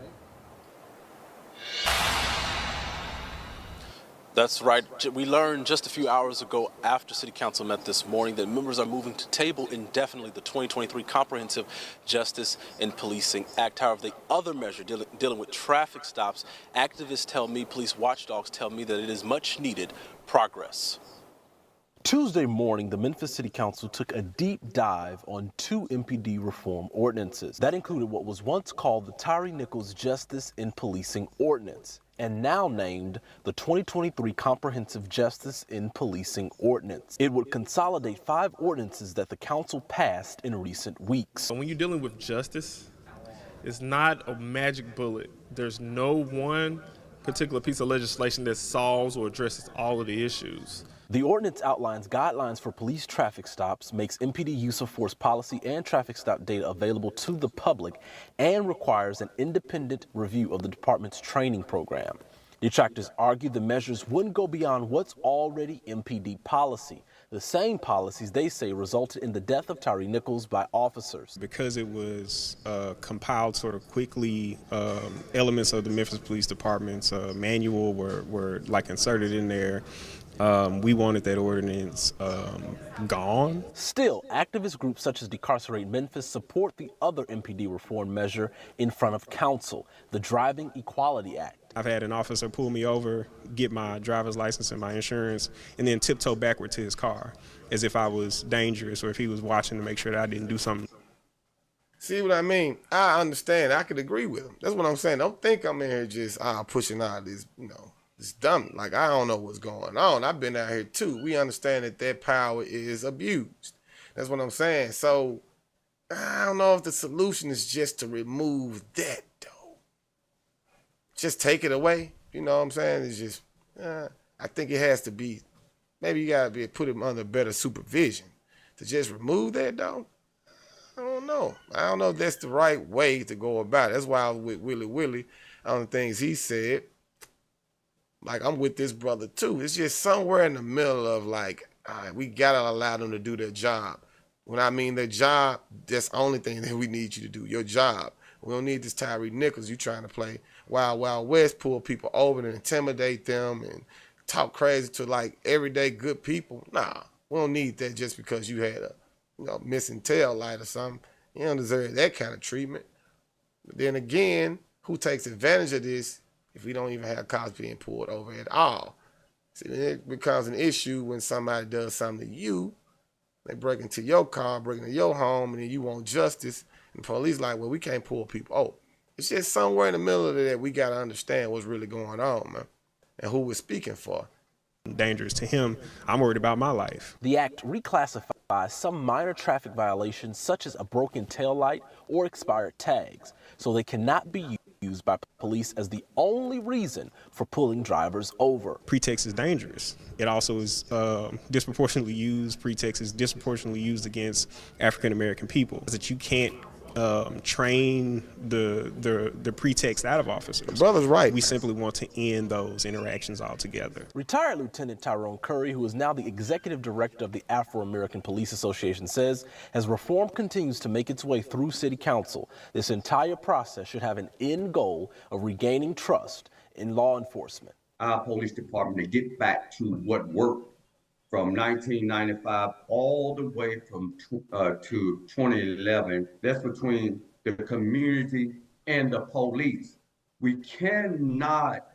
That's right. We learned just a few hours ago after City Council met this morning that members are moving to table indefinitely the 2023 Comprehensive Justice in Policing Act. However, the other measure dealing with traffic stops, activists tell me, police watchdogs tell me that it is much needed progress. Tuesday morning, the Memphis City Council took a deep dive on 2 MPD reform ordinances. That included what was once called the Tyree Nichols Justice in Policing Ordinance, and now named the 2023 Comprehensive Justice in Policing Ordinance. It would consolidate 5 ordinances that the council passed in recent weeks. When you're dealing with justice, it's not a magic bullet. There's no one particular piece of legislation that solves or addresses all of the issues. The ordinance outlines guidelines for police traffic stops, makes MPD use of force policy and traffic stop data available to the public, and requires an independent review of the department's training program. Detractors argue the measures wouldn't go beyond what's already MPD policy. The same policies, they say, resulted in the death of Tyree Nichols by officers. Because it was compiled sort of quickly, elements of the Memphis Police Department's manual were like inserted in there. We wanted that ordinance gone. Still, activist groups such as Decarcerate Memphis support the other MPD reform measure in front of council, the Driving Equality Act. I've had an officer pull me over, get my driver's license and my insurance, and then tiptoe backward to his car as if I was dangerous or if he was watching to make sure that I didn't do something. See what I mean? I understand. I could agree with him. That's what I'm saying. Don't think I'm in here just pushing out this, it's dumb. Like, I don't know what's going on. I've been out here too. We understand that power is abused. That's what I'm saying. So I don't know if the solution is just to remove that, though. Just take it away. You know what I'm saying? It's just, I think it has to be maybe you gotta put him under better supervision. To just remove that though, I don't know. I don't know if that's the right way to go about it. That's why I was with Willie on the things he said. Like, I'm with this brother too. It's just somewhere in the middle of like, all right, we gotta allow them to do their job. When I mean their job, that's the only thing that we need you to do, your job. We don't need this Tyree Nichols. You trying to play Wild Wild West, pull people over and intimidate them and talk crazy to like everyday good people. Nah, we don't need that just because you had a missing tail light or something. You don't deserve that kind of treatment. But then again, who takes advantage of this if we don't even have cops being pulled over at all? See, it becomes an issue when somebody does something to you. They break into your car, break into your home, and then you want justice. And the police like, well, we can't pull people. Oh, it's just somewhere in the middle of that we got to understand what's really going on, man, and who we're speaking for. Dangerous to him. I'm worried about my life. The act reclassifies some minor traffic violations, such as a broken taillight or expired tags, so they cannot be used by police as the only reason for pulling drivers over. Pretext is dangerous. It also is disproportionately used. Pretext is disproportionately used against African American people. That you can't train the pretext out of officers. The brother's right. We simply want to end those interactions altogether. Retired Lieutenant Tyrone Curry, who is now the executive director of the Afro-American Police Association, says as reform continues to make its way through City Council, this entire process should have an end goal of regaining trust in law enforcement. Our police department to get back to what worked from 1995 all the way from to 2011. That's between the community and the police. We cannot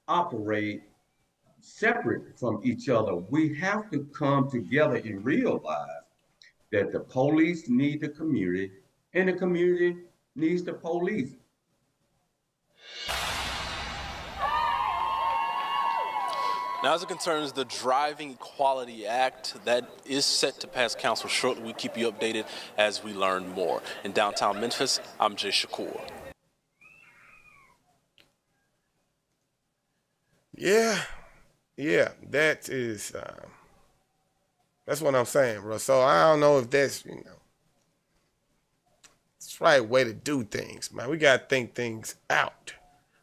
operate separate from each other. We have to come together and realize that the police need the community and the community needs the police. Now, as it concerns the Driving Equality Act, that is set to pass council shortly. We keep you updated as we learn more. In downtown Memphis, I'm Jay Shakur. Yeah, that is, that's what I'm saying, bro. So I don't know if that's, it's the right way to do things, man. We got to think things out.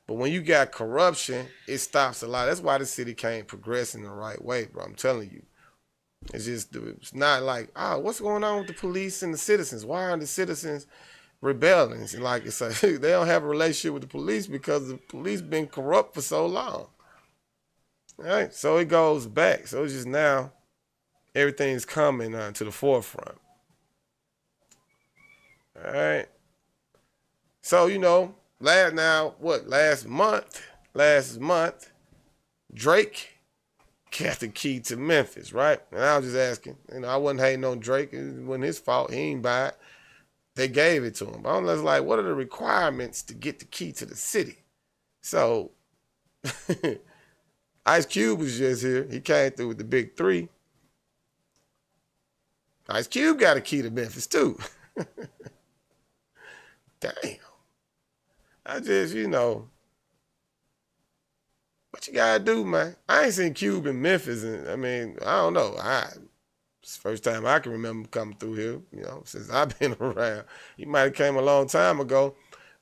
But when you got corruption, it stops a lot. That's why the city can't progress in the right way, bro. I'm telling you. It's not like, what's going on with the police and the citizens? Why are the citizens rebelling? It's like, it's like they don't have a relationship with the police because the police been corrupt for so long. All right, so it goes back. So it's just now everything's coming to the forefront. All right. So, last month, Drake got the key to Memphis, right? And I was just asking, I wasn't hating on Drake. It wasn't his fault. He ain't buy it. They gave it to him. But I was like, what are the requirements to get the key to the city? So Ice Cube was just here. He came through with the big three. Ice Cube got a key to Memphis too. Damn. I just, what you gotta do, man? I ain't seen Cube in Memphis, and I don't know. It's the first time I can remember coming through here, since I've been around. He might have came a long time ago,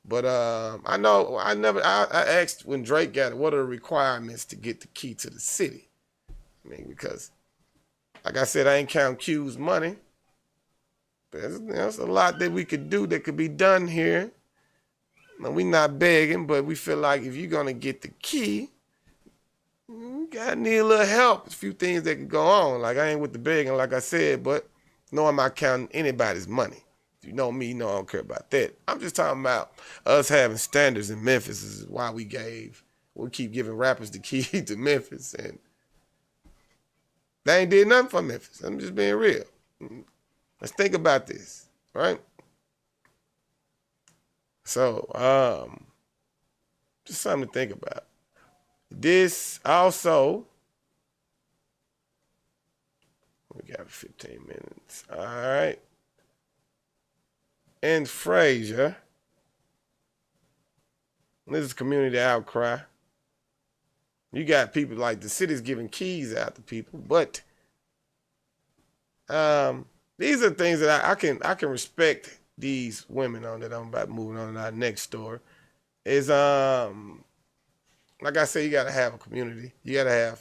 but I know I asked when Drake got it, what are the requirements to get the key to the city? Because, like I said, I ain't count Q's money. There's a lot that we could do that could be done here. Now, we not begging, but we feel like if you're going to get the key, you got to need a little help. There's a few things that can go on. Like, I ain't with the begging, like I said, but no, I'm not counting anybody's money. If you know me, you know I don't care about that. I'm just talking about us having standards in Memphis. This is why we keep giving rappers the key to Memphis. And they ain't did nothing for Memphis. I'm just being real. Let's think about this, right? So, just something to think about. This also, we got 15 minutes. All right. In Frazier, this is community outcry. You got people like the city's giving keys out to people, but these are things that I can respect these women on that I'm about moving on to our next story. Is like I said, you gotta have a community. You gotta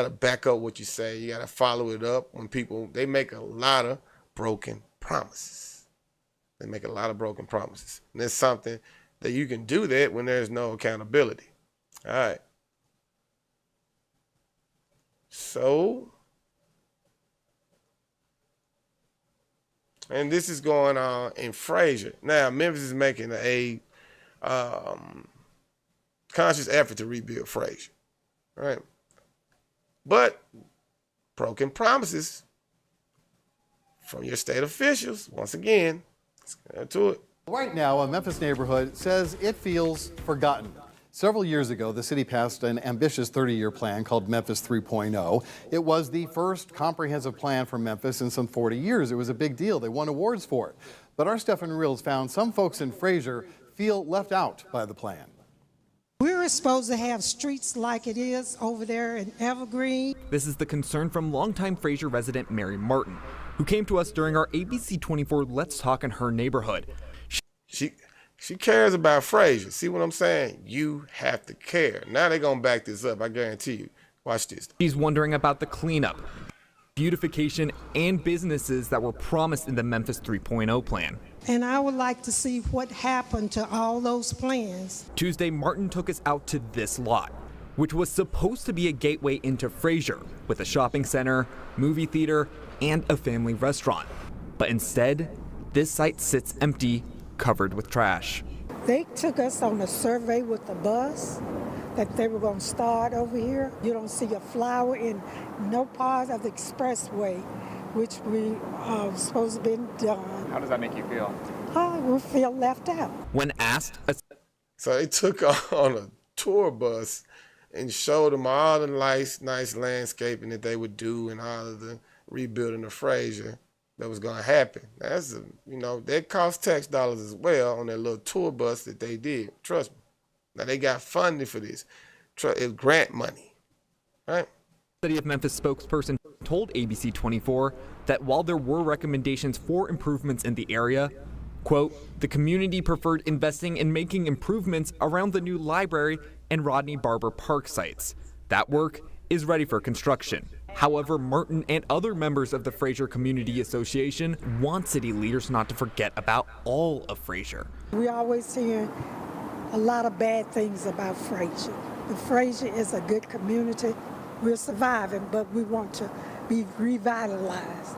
back up what you say. You gotta follow it up when they make a lot of broken promises. They make a lot of broken promises. And it's something that you can do that when there's no accountability. All right. So, and this is going on in Fraser. Now, Memphis is making a conscious effort to rebuild Fraser. All right. But broken promises from your state officials, once again, let's get to it. Right now, a Memphis neighborhood says it feels forgotten. Several years ago, the city passed an ambitious 30-year plan called Memphis 3.0. It was the first comprehensive plan for Memphis in some 40 years. It was a big deal. They won awards for it. But our Stefan Reels found some folks in Fraser feel left out by the plan. We were supposed to have streets like it is over there in Evergreen. This is the concern from longtime Fraser resident Mary Martin, who came to us during our ABC 24 Let's Talk in her neighborhood. She cares about Fraser. See what I'm saying? You have to care. Now they're going to back this up, I guarantee you. Watch this. She's wondering about the cleanup, beautification, and businesses that were promised in the Memphis 3.0 plan. And I would like to see what happened to all those plans. Tuesday, Martin took us out to this lot, which was supposed to be a gateway into Fraser, with a shopping center, movie theater, and a family restaurant. But instead, this site sits empty, covered with trash. They took us on a survey with the bus that they were going to start over here. You don't see a flower in no part of the expressway, which we supposed to have been done. How does that make you feel? We feel left out. When asked, so they took on a tour bus and showed them all the nice landscaping that they would do and all of the rebuilding of Fraser that was going to happen. That's that cost tax dollars as well on that little tour bus that they did. Trust me. Now they got funding for this. It's grant money, right? City of Memphis spokesperson told ABC 24 that while there were recommendations for improvements in the area, quote, the community preferred investing in making improvements around the new library and Rodney Barber Park sites. That work is ready for construction. However, Martin and other members of the Fraser Community Association want city leaders not to forget about all of Fraser. We always hear a lot of bad things about Fraser. The Fraser is a good community. We're surviving, but we want to be revitalized.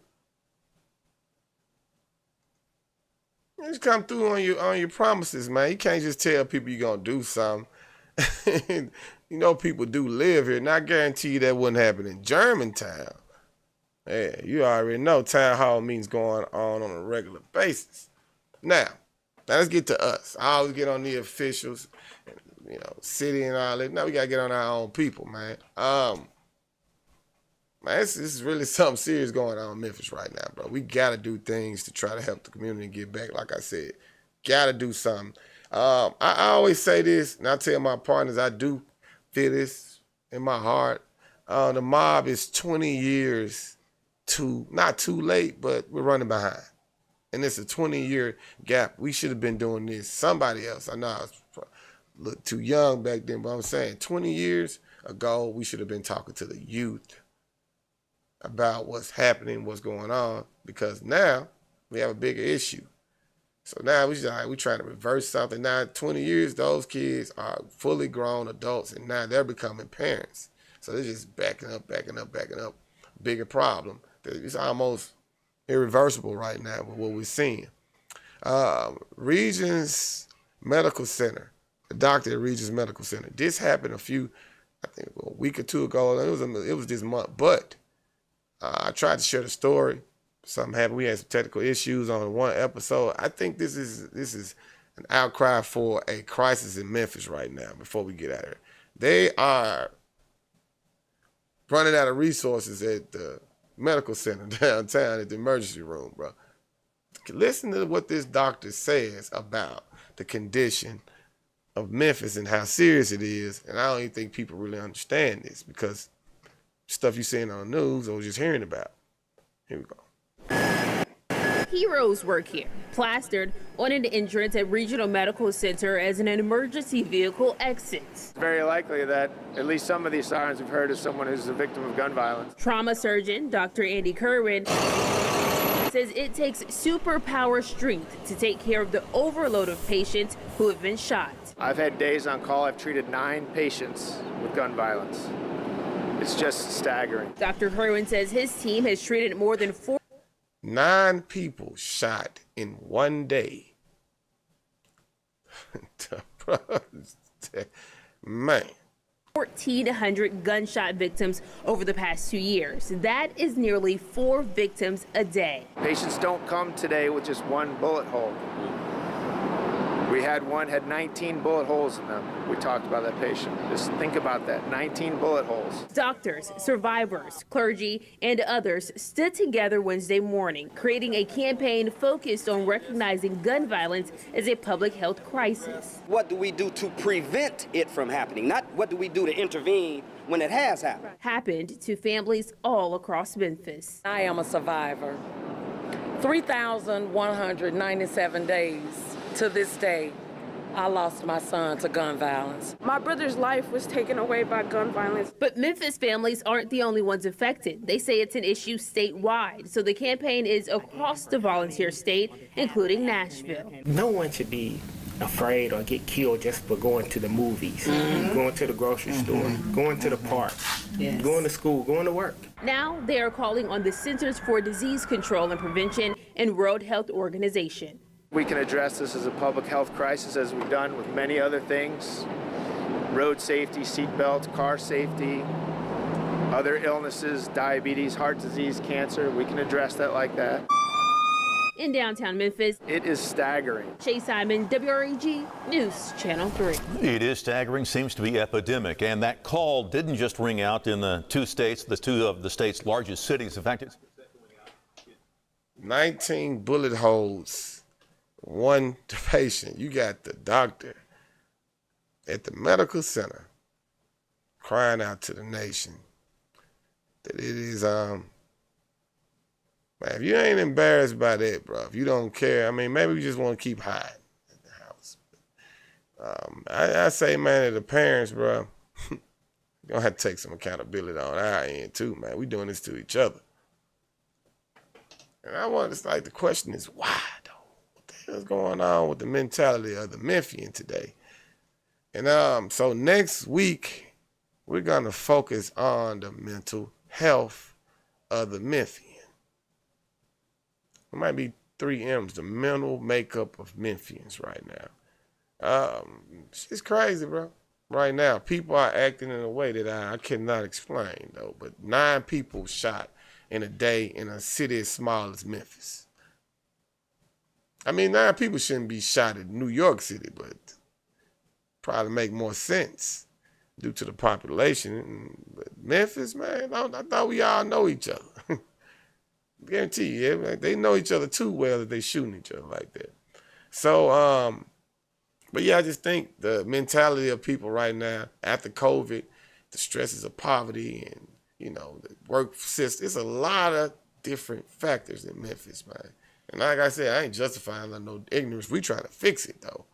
Just come through on your promises, man. You can't just tell people you're gonna do something. People do live here, and I guarantee you that wouldn't happen in Germantown. Yeah, you already know town hall meetings going on a regular basis. Now let's get to us. I always get on the officials, city and all that. Now we gotta get on our own people, man. Man, this is really something serious going on in Memphis right now, bro. We gotta do things to try to help the community get back. Like I said, gotta do something. I always say this, and I tell my partners, I do feel this in my heart. The mob is 20 years not too late, but we're running behind. And it's a 20-year gap. We should have been doing this. Somebody else, I know I was look too young back then, but I'm saying 20 years ago, we should have been talking to the youth about what's happening, what's going on, because now we have a bigger issue. So now we're trying to reverse something. Now, 20 years, those kids are fully grown adults, and now they're becoming parents. So they're just backing up. Bigger problem. It's almost irreversible right now with what we're seeing. Regions Medical Center, the doctor at Regions Medical Center. This happened a week or two ago. It was this month, but I tried to share the story. Something happened. We had some technical issues on one episode. I think this is an outcry for a crisis in Memphis right now. Before we get out of here, they are running out of resources at the medical center downtown at the emergency room, bro. Listen to what this doctor says about the condition of Memphis and how serious it is. And I don't even think people really understand this because stuff you're seeing on the news or just hearing about. Here we go. Heroes work here, plastered on an entrance at Regional Medical Center as an emergency vehicle exits. It's very likely that at least some of these sirens we've heard is someone who's a victim of gun violence. Trauma surgeon Dr. Andy Kerwin says it takes superpower strength to take care of the overload of patients who have been shot. I've had days on call. I've treated 9 patients with gun violence. It's just staggering. Dr. Kerwin says his team has treated more than 9 people shot in one day. Man. 1,400 gunshot victims over the past 2 years. That is nearly 4 victims a day. Patients don't come today with just one bullet hole. We had one, had 19 bullet holes in them. We talked about that patient. Just think about that, 19 bullet holes. Doctors, survivors, clergy, and others stood together Wednesday morning, creating a campaign focused on recognizing gun violence as a public health crisis. What do we do to prevent it from happening? Not what do we do to intervene when it has happened. Happened to families all across Memphis. I am a survivor. 3,197 days. To this day, I lost my son to gun violence. My brother's life was taken away by gun violence. But Memphis families aren't the only ones affected. They say it's an issue statewide. So the campaign is across the volunteer state, including Nashville. No one should be afraid or get killed just for going to the movies, going to the grocery store, going to the park, going to school, going to work. Now they are calling on the Centers for Disease Control and Prevention and World Health Organization. We can address this as a public health crisis as we've done with many other things. Road safety, seat belts, car safety, other illnesses, diabetes, heart disease, cancer. We can address that like that. In downtown Memphis, it is staggering. Chase Simon, WREG News Channel 3. It is staggering, seems to be epidemic. And that call didn't just ring out in the 2 states, the 2 of the state's largest cities. In fact, it's 19 bullet holes. One patient. You got the doctor at the medical center crying out to the nation that it is, man, if you ain't embarrassed by that, bro, if you don't care, I mean, maybe you just want to keep hiding at the house. I say, man, to the parents, bro, you're going to have to take some accountability on our end, too, man. We doing this to each other. And I want to, like, the question is, why? What's going on with the mentality of the Memphian today? And so next week, we're going to focus on the mental health of the Memphian. It might be 3 M's, the mental makeup of Memphians right now. It's crazy, bro. Right now, people are acting in a way that I cannot explain, though. But 9 people shot in a day in a city as small as Memphis. I mean, 9 people shouldn't be shot in New York City, but probably make more sense due to the population. But Memphis, man, I thought we all know each other. Guarantee you, yeah, they know each other too well that they shooting each other like that. So, but yeah, I just think the mentality of people right now after COVID, the stresses of poverty and, you know, the work system, it's a lot of different factors in Memphis, man. And like I said, I ain't justifying no ignorance. We trying to fix it, though.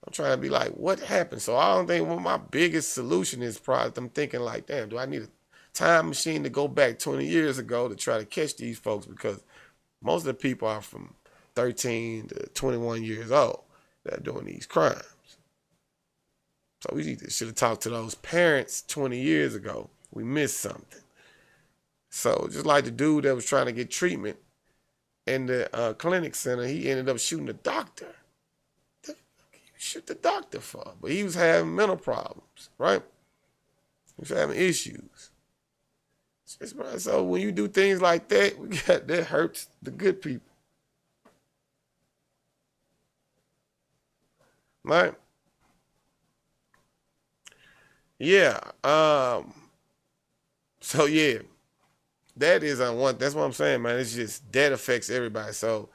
I'm trying to be like, what happened? So I don't think my biggest solution is probably I'm thinking like, damn, do I need a time machine to go back 20 years ago to try to catch these folks? Because most of the people are from 13 to 21 years old that are doing these crimes. So we should have talked to those parents 20 years ago. We missed something. So just like the dude that was trying to get treatment in the clinic center, he ended up shooting the doctor. What the fuck you shoot the doctor for? But he was having mental problems, right? He was having issues. So when you do things like that, that hurts the good people. Right? Yeah. So yeah. That is on one. That's what I'm saying, man. It's just that affects everybody. So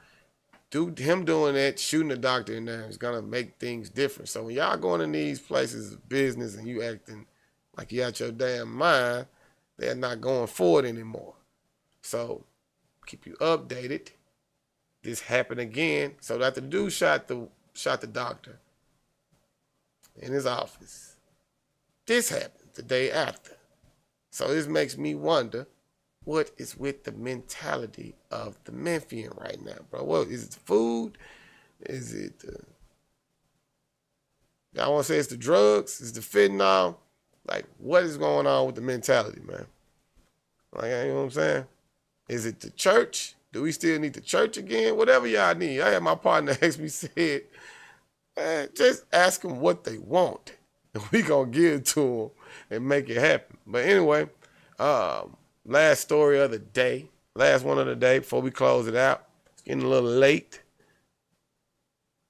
him doing that, shooting the doctor in there is gonna make things different. So when y'all going in these places of business and you acting like you out your damn mind, they're not going forward anymore. So keep you updated. This happened again. So that the dude shot the doctor in his office. This happened the day after. So this makes me wonder, what is with the mentality of the Memphian right now, bro? What is it? The food? Is it I want to say it's the drugs? Is the fentanyl? Like, what is going on with the mentality, man? Like, you know what I'm saying? Is it the church? Do we still need the church again? Whatever y'all need. I had my partner ask me, said, man, just ask them what they want, and we gonna give it to them and make it happen. But anyway, last story of the day, last one of the day before we close it out. It's getting a little late.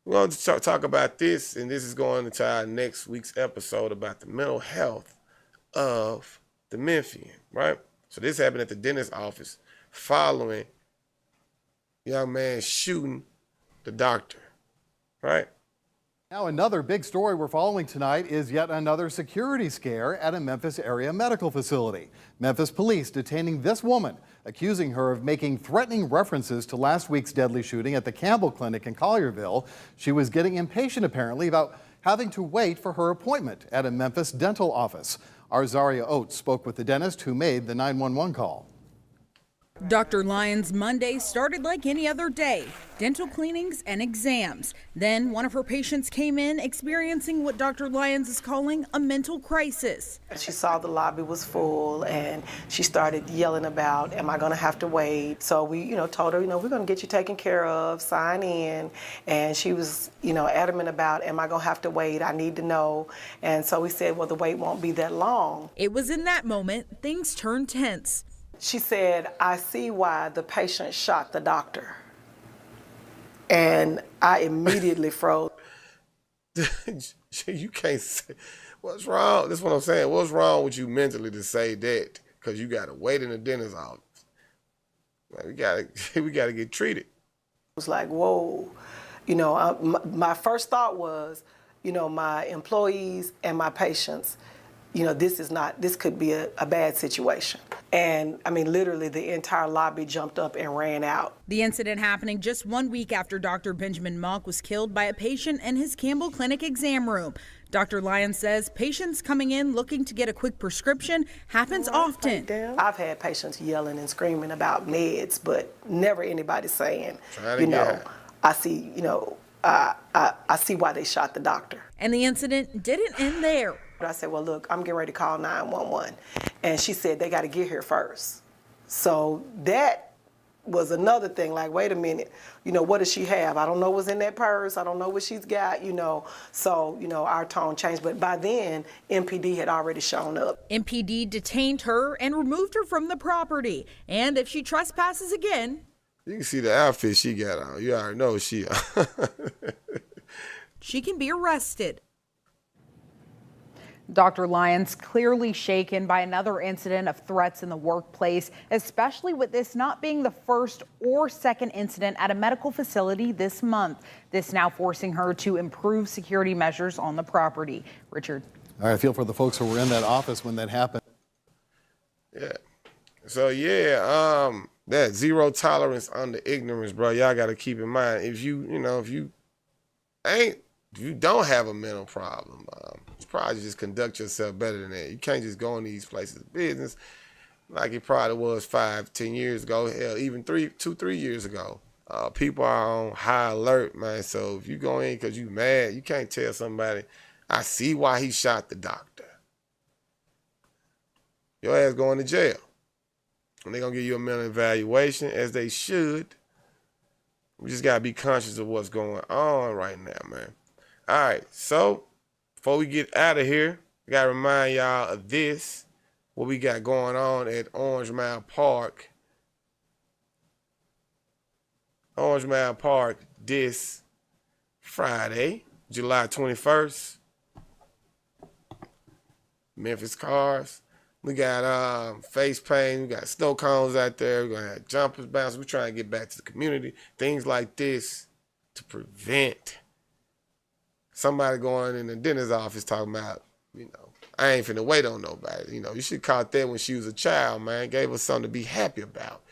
We're going to talk about this, and this is going into our next week's episode about the mental health of the Memphian, right? So this happened at the dentist's office following young man shooting the doctor, right? Now, another big story we're following tonight is yet another security scare at a Memphis area medical facility. Memphis police detaining this woman, accusing her of making threatening references to last week's deadly shooting at the Campbell Clinic in Collierville. She was getting impatient, apparently, about having to wait for her appointment at a Memphis dental office. Our Zaria Oates spoke with the dentist who made the 911 call. Dr. Lyons' Monday started like any other day, dental cleanings and exams. Then one of her patients came in experiencing what Dr. Lyons is calling a mental crisis. She saw the lobby was full and she started yelling about, am I gonna have to wait? So we, told her, we're gonna get you taken care of, sign in. And she was, adamant about, am I gonna have to wait? I need to know. And so we said, well, the wait won't be that long. It was in that moment things turned tense. She said, I see why the patient shot the doctor. And I immediately froze. You can't say, what's wrong? That's what I'm saying. What's wrong with you mentally to say that? Because you got to wait in the dentist's office. Like, we gotta get treated. It was like, whoa. My first thought was, my employees and my patients, this could be a bad situation. And literally the entire lobby jumped up and ran out. The incident happening just 1 week after Dr. Benjamin Monk was killed by a patient in his Campbell Clinic exam room. Dr. Lyons says patients coming in looking to get a quick prescription happens often. I've had patients yelling and screaming about meds, but never anybody saying, I see, I see why they shot the doctor. And the incident didn't end there. I said, well, look, I'm getting ready to call 911. And she said, they got to get here first. So that was another thing, like, wait a minute, what does she have? I don't know what's in that purse. I don't know what she's got, So, our tone changed. But by then, MPD had already shown up. MPD detained her and removed her from the property. And if she trespasses again... You can see the outfit she got on. You already know she she can be arrested. Dr. Lyons clearly shaken by another incident of threats in the workplace, especially with this not being the first or second incident at a medical facility this month. This now forcing her to improve security measures on the property. Richard. All right, I feel for the folks who were in that office when that happened. Yeah. So, that zero tolerance under ignorance, bro. Y'all got to keep in mind, if you don't have a mental problem, you probably just conduct yourself better than that. You can't just go in these places of business like it probably was 5-10 years ago, hell, even 2-3 years ago. People are on high alert, man. So if you go in because you mad, you can't tell somebody, I see why he shot the doctor. Your ass going to jail. And they're going to give you a mental evaluation, as they should. We just got to be conscious of what's going on right now, man. All right, so before we get out of here, I got to remind y'all of this, what we got going on at Orange Mound Park. Orange Mound Park this Friday, July 21st. Memphis cars. We got face paint, we got snow cones out there, we're going to have jumpers, bouncers. We're trying to get back to the community. Things like this to prevent somebody going in the dentist's office talking about, I ain't finna wait on nobody. You should caught that when she was a child, man. Gave her something to be happy about.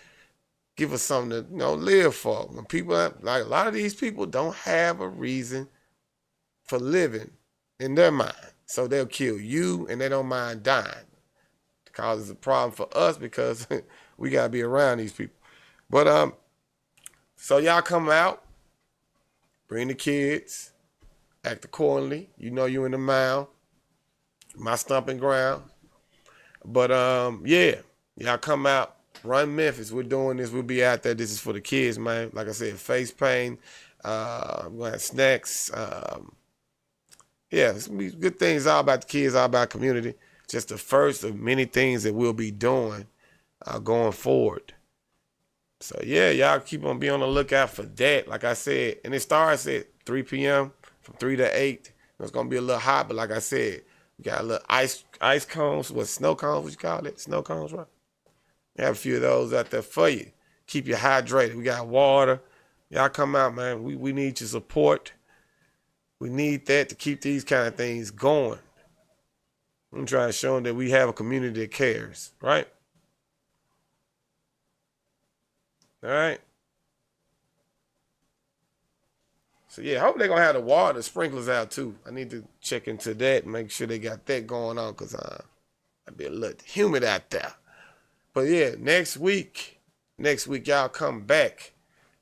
Give her something to, live for. When people, like a lot of these people don't have a reason for living in their mind. So they'll kill you and they don't mind dying. It causes a problem for us because we gotta be around these people. But so y'all come out, bring the kids, act accordingly. You in the mound, my stomping ground. But yeah, y'all come out, run Memphis. We're doing this. We'll be out there. This is for the kids, man. Like I said, face paint. I'm gonna have snacks. Yeah, it's gonna be good things all about the kids, all about community. Just the first of many things that we'll be doing going forward. So yeah, y'all keep on be on the lookout for that. Like I said, and it starts at 3 p.m. from 3 to 8. It's gonna be a little hot, but like I said, we got a little ice cones, snow cones, what you call it? Snow cones, right? We have a few of those out there for you. Keep you hydrated. We got water. Y'all come out, man. We need your support. We need that to keep these kind of things going. I'm trying to show them that we have a community that cares, right? All right. So yeah, I hope they're gonna have the water sprinklers out too. I need to check into that and make sure they got that going on because it'd be a little humid out there. But yeah, next week y'all come back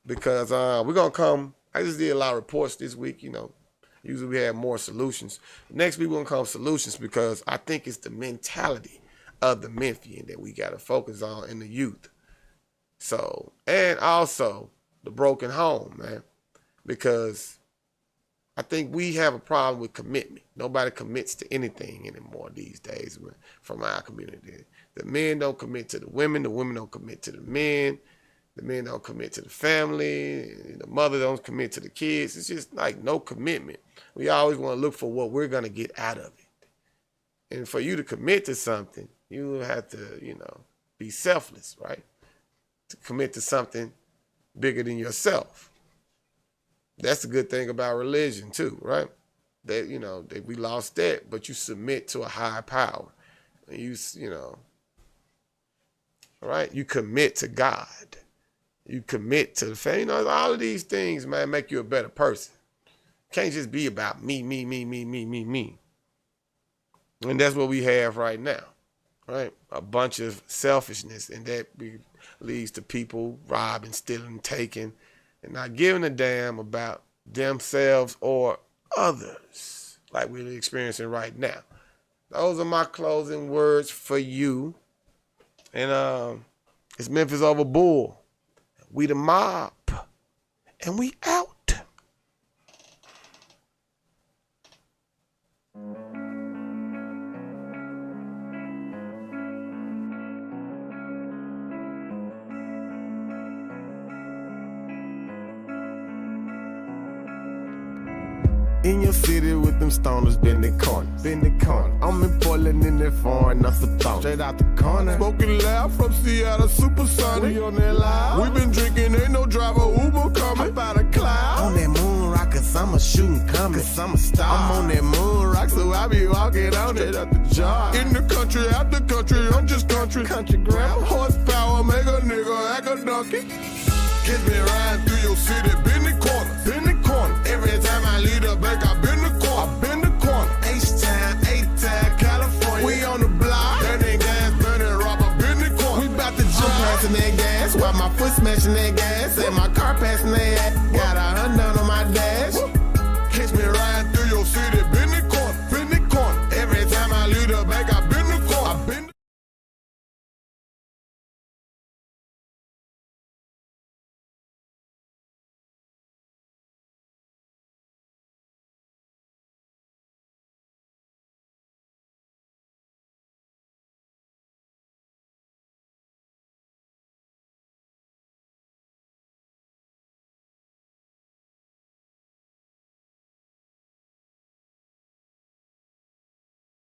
because we're gonna come. I just did a lot of reports this week, Usually we have more solutions. Next week we're gonna come solutions because I think it's the mentality of the Memphian that we gotta focus on in the youth. So, and also the broken home, man. Because I think we have a problem with commitment. Nobody commits to anything anymore these days from our community. The men don't commit to the women don't commit to the men don't commit to the family, the mother don't commit to the kids. It's just like no commitment. We always want to look for what we're going to get out of it. And for you to commit to something, you have to, be selfless, right? To commit to something bigger than yourself. That's the good thing about religion too, right? That, that we lost that, but you submit to a higher power. And all right? You commit to God. You commit to the family. All of these things, man, make you a better person. Can't just be about me. And that's what we have right now, right? A bunch of selfishness, and that leads to people robbing, stealing, taking, and not giving a damn about themselves or others like we're experiencing right now. Those are my closing words for you. And it's Memphis over Bull. We the mob. And we out. In your city with them stoners, bend the corner. I'm in Portland in that foreign, that's a thought. Straight out the corner. Smoking loud from Seattle, supersonic. We on that loud. We been drinking, ain't no driver, Uber coming. I'm out of cloud. On that moon rock, cause I'm a shooting coming. Cause I'm a star. I'm on that moon rock, so I be walking on it at the job. In the country, out the country, I'm just country. Country grandma. Horsepower, make a nigga act a donkey. Catch me riding through your city, bend the corner. Every time I leave the bank, I bend the corner. H-Town, A-Town, California. We on the block. Burning gas, burning rubber, bend the corner. We bout to jump. I'm passing that gas, while my foot smashing that gas. And my car passing that ass. Got 100 on my dash. Catch me riding